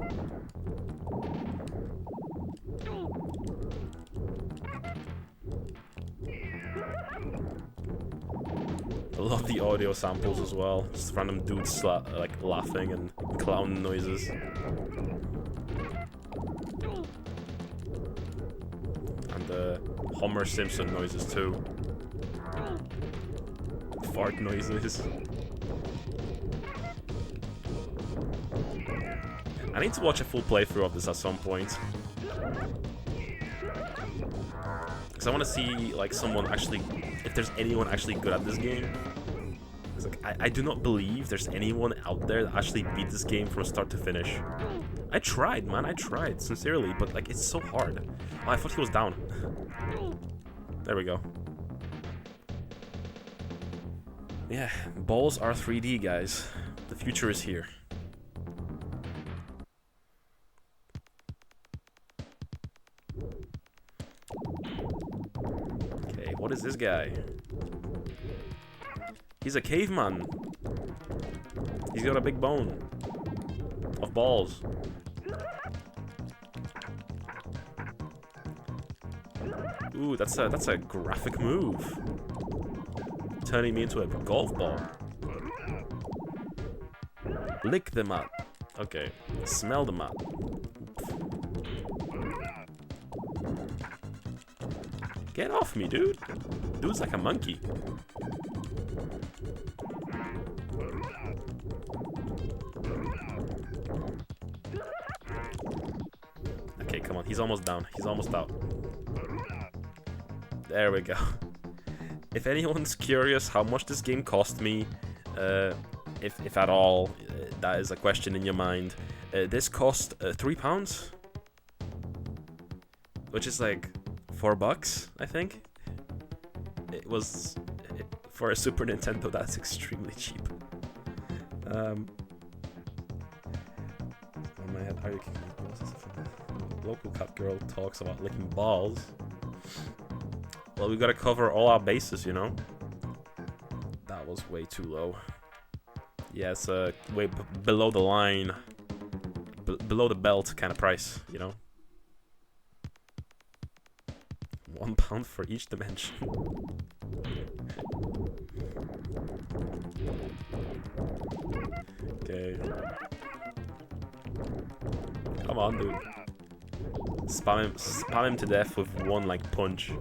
I love the audio samples as well. Just random dudes like laughing and clown noises. And Homer Simpson noises too. Fart noises. I need to watch a full playthrough of this at some point. Because I want to see, like, if there's anyone actually good at this game. Like, I do not believe there's anyone out there that actually beat this game from start to finish. I tried, man, I tried, sincerely, but, like, it's so hard. Oh, I thought he was down. There we go. Yeah, balls are 3D, guys. The future is here. Okay, what is this guy? He's a caveman. He's got a big bone of balls. Ooh, that's a graphic move. Turning me into a golf ball. Lick the mat. Okay, smell the mat. Get off me, dude. Dude's like a monkey. Okay, come on. He's almost down. He's almost out. There we go. If anyone's curious how much this game cost me, if at all, that is a question in your mind. This cost £3, which is like $4, I think. It was for a Super Nintendo. That's extremely cheap. In my head, how are you kicking balls? Local cat girl talks about licking balls. Well, we gotta cover all our bases, you know. That was way too low. Yeah, it's way below the line, below the belt kind of price, you know. £1 for each dimension. Okay. Come on, dude. Spam him to death with one like punch.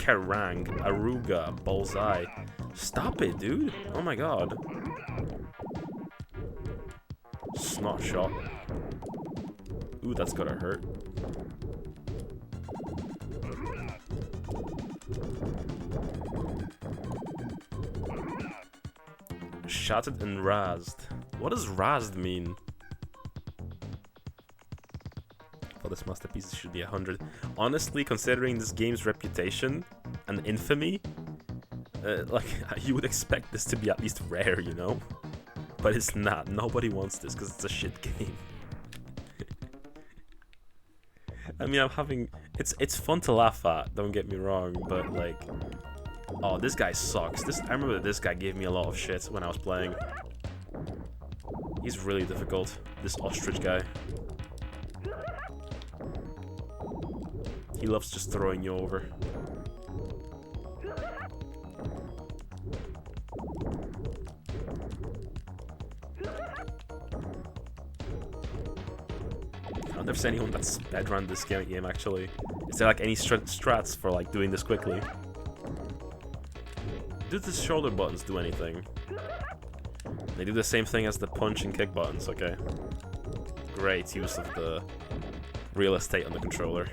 Kerrang, Aruga, Bullseye. Stop it, dude. Oh my god. Snot shot. Ooh, that's gotta hurt. Shattered and razzed. What does razzed mean? For this masterpiece, it should be 100. Honestly, considering this game's reputation and infamy, like, you would expect this to be at least rare, you know? But it's not. Nobody wants this because it's a shit game. I mean, I'm having... It's fun to laugh at, don't get me wrong, but like... Oh, this guy sucks. I remember this guy gave me a lot of shit when I was playing. He's really difficult, this ostrich guy. He loves just throwing you over. I've never seen anyone that's speedrun this game actually. Is there like any strats for like doing this quickly? Do the shoulder buttons do anything? They do the same thing as the punch and kick buttons, okay. Great use of the real estate on the controller.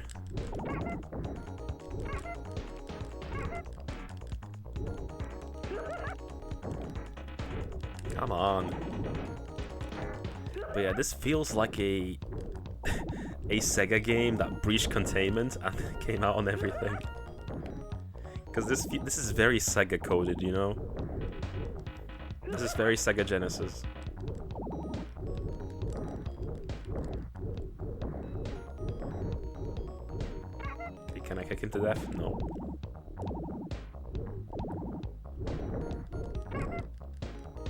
Come on. But yeah, this feels like a Sega game that breached containment and came out on everything. Because this is very Sega coded, you know? This is very Sega Genesis. Okay, can I kick him to death? No.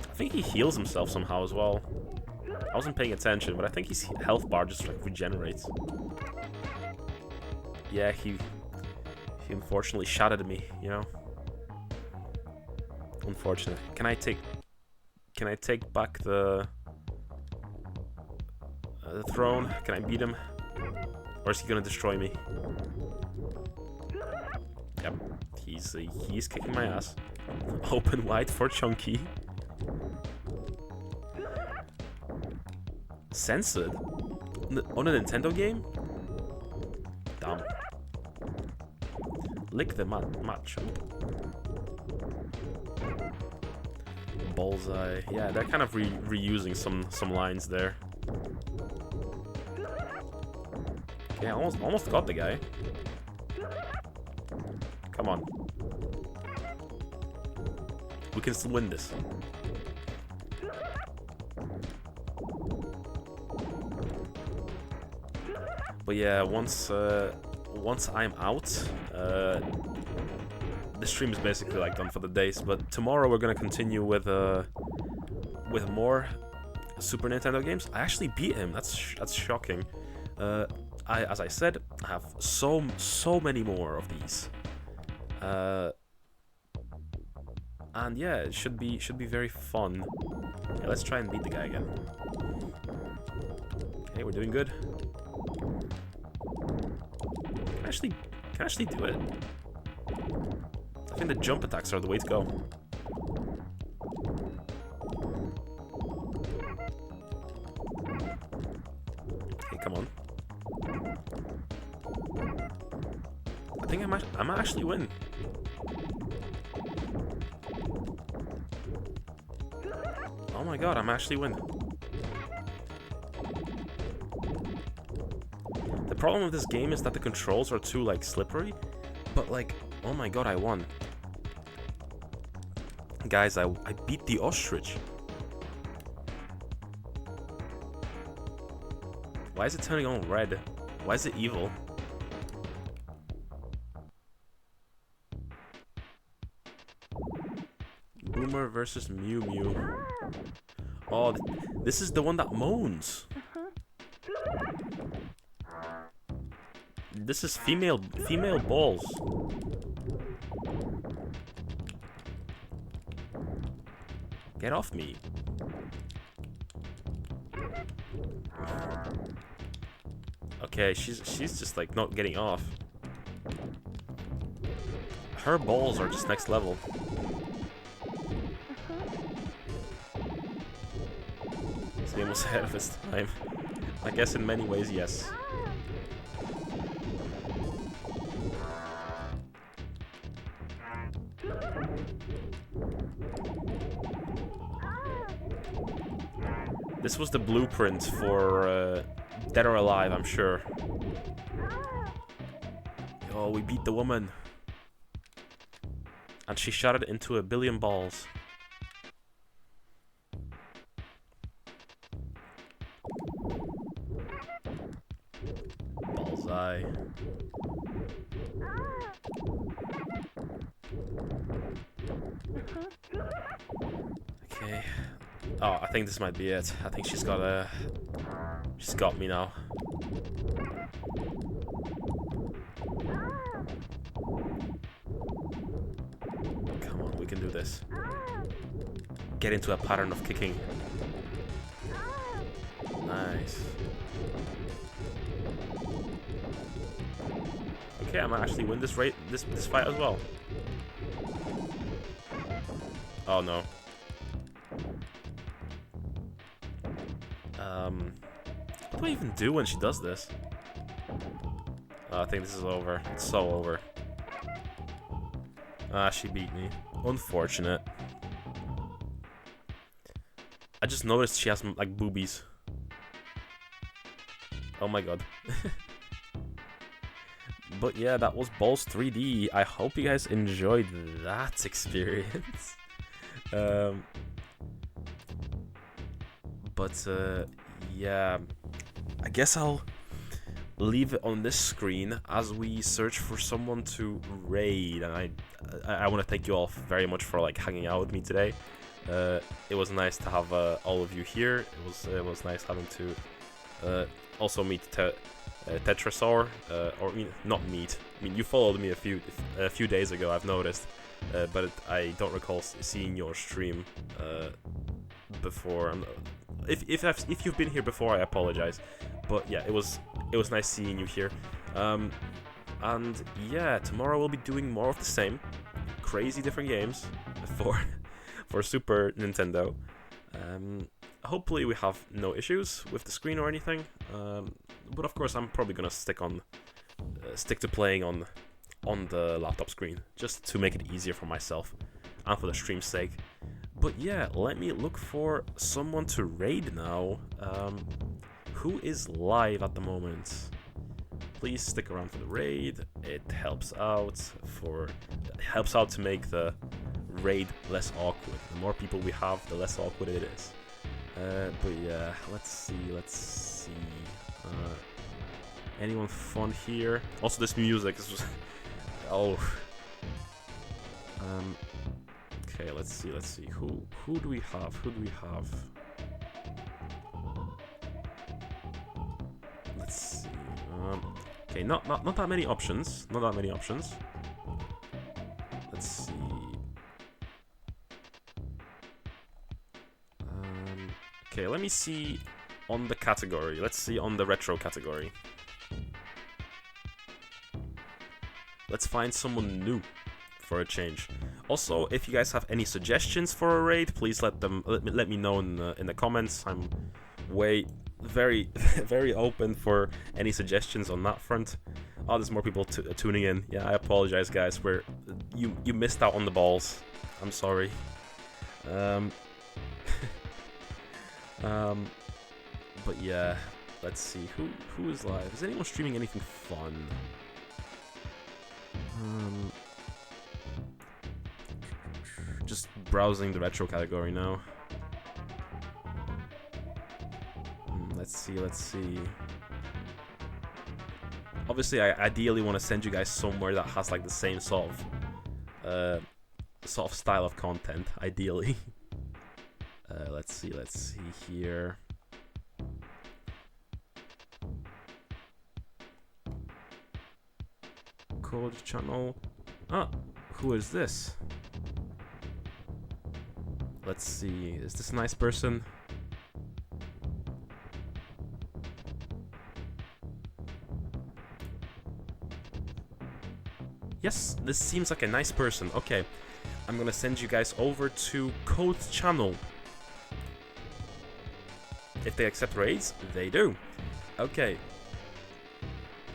I think he heals himself somehow as well. I wasn't paying attention, but I think his health bar just like regenerates. Yeah, he unfortunately shot at me, you know. Unfortunate. Can I take back the throne? Can I beat him, or is he gonna destroy me? Yep, he's kicking my ass. Open wide for Chunky. Censored on a Nintendo game? Damn. Lick the macho. Bullseye. Yeah, they're kind of reusing some lines there. Okay, almost got the guy. Come on. We can still win this. But yeah, once I'm out, the stream is basically like done for the days. But tomorrow we're gonna continue with more Super Nintendo games. I actually beat him. That's shocking. As I said, I have so many more of these. And yeah, it should be very fun. Yeah, let's try and beat the guy again. Okay, we're doing good. Can I actually do it? I think the jump attacks are the way to go. Okay, come on. I think I might actually win. Oh my god, I'm actually winning. The problem with this game is that the controls are too, like, slippery. But, like, oh my god, I won. Guys, I beat the ostrich. Why is it turning on red? Why is it evil? Boomer versus Mew Mew. Oh, this is the one that moans. This is female balls. Get off me. Okay, she's just like not getting off. her balls are just next level. This game was ahead of its time. I guess in many ways, yes. This was the blueprint for Dead or Alive, I'm sure. Oh, we beat the woman. And she shot it into a billion balls. Bullseye. Okay. Oh, I think this might be it. I think she's got me now. Come on, we can do this. Get into a pattern of kicking. Nice. Okay, I might actually win this fight as well. Oh no. What do I even do when she does this? Oh, I think this is over. It's so over. Ah, she beat me. Unfortunate. I just noticed she has like boobies. Oh my god. But yeah, that was Balls 3D. I hope you guys enjoyed that experience. Yeah, I guess I'll leave it on this screen as we search for someone to raid. And I want to thank you all very much for like hanging out with me today. It was nice to have all of you here. It was nice having to also meet Tetrasaur, or not meet. I mean, you followed me a few days ago, I've noticed, but I don't recall seeing your stream before. If you've been here before, I apologize, but yeah, it was nice seeing you here. And yeah, tomorrow we'll be doing more of the same, crazy different games for Super Nintendo. Hopefully we have no issues with the screen or anything, but of course I'm probably gonna stick to playing on the laptop screen just to make it easier for myself and for the stream's sake. But yeah, let me look for someone to raid now. Who is live at the moment? Please stick around for the raid. It helps out to make the raid less awkward. The more people we have, the less awkward it is. But yeah, let's see. Anyone fun here? Also, this music is just... oh. Okay, let's see. Who do we have? Let's see. Okay, not that many options. Let's see. Okay, let me see on the category. Let's see on the retro category. Let's find someone new for a change. Also, if you guys have any suggestions for a raid, please let me know in the comments. I'm very very open for any suggestions on that front. Oh, there's more people tuning in. Yeah, I apologize, guys. You missed out on the balls. I'm sorry. But yeah, let's see who is live. Is anyone streaming anything fun? Just browsing the retro category now. Let's see. Obviously, I ideally want to send you guys somewhere that has like the same sort of style of content. Ideally. Let's see here. Code channel. Ah, who is this? Let's see. Is this a nice person? Yes, this seems like a nice person. Okay, I'm gonna send you guys over to Code's channel. If they accept raids, they do. Okay.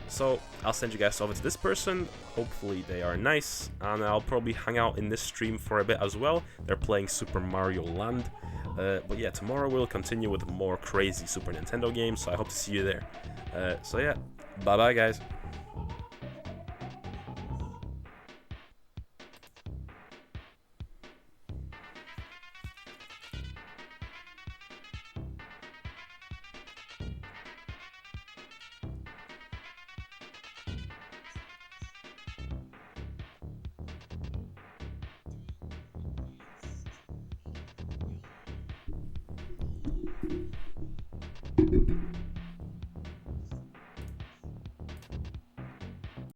So, I'll send you guys over to this person. Hopefully they are nice. And I'll probably hang out in this stream for a bit as well. They're playing Super Mario Land. But yeah, tomorrow we'll continue with more crazy Super Nintendo games. So I hope to see you there. So yeah, bye-bye guys.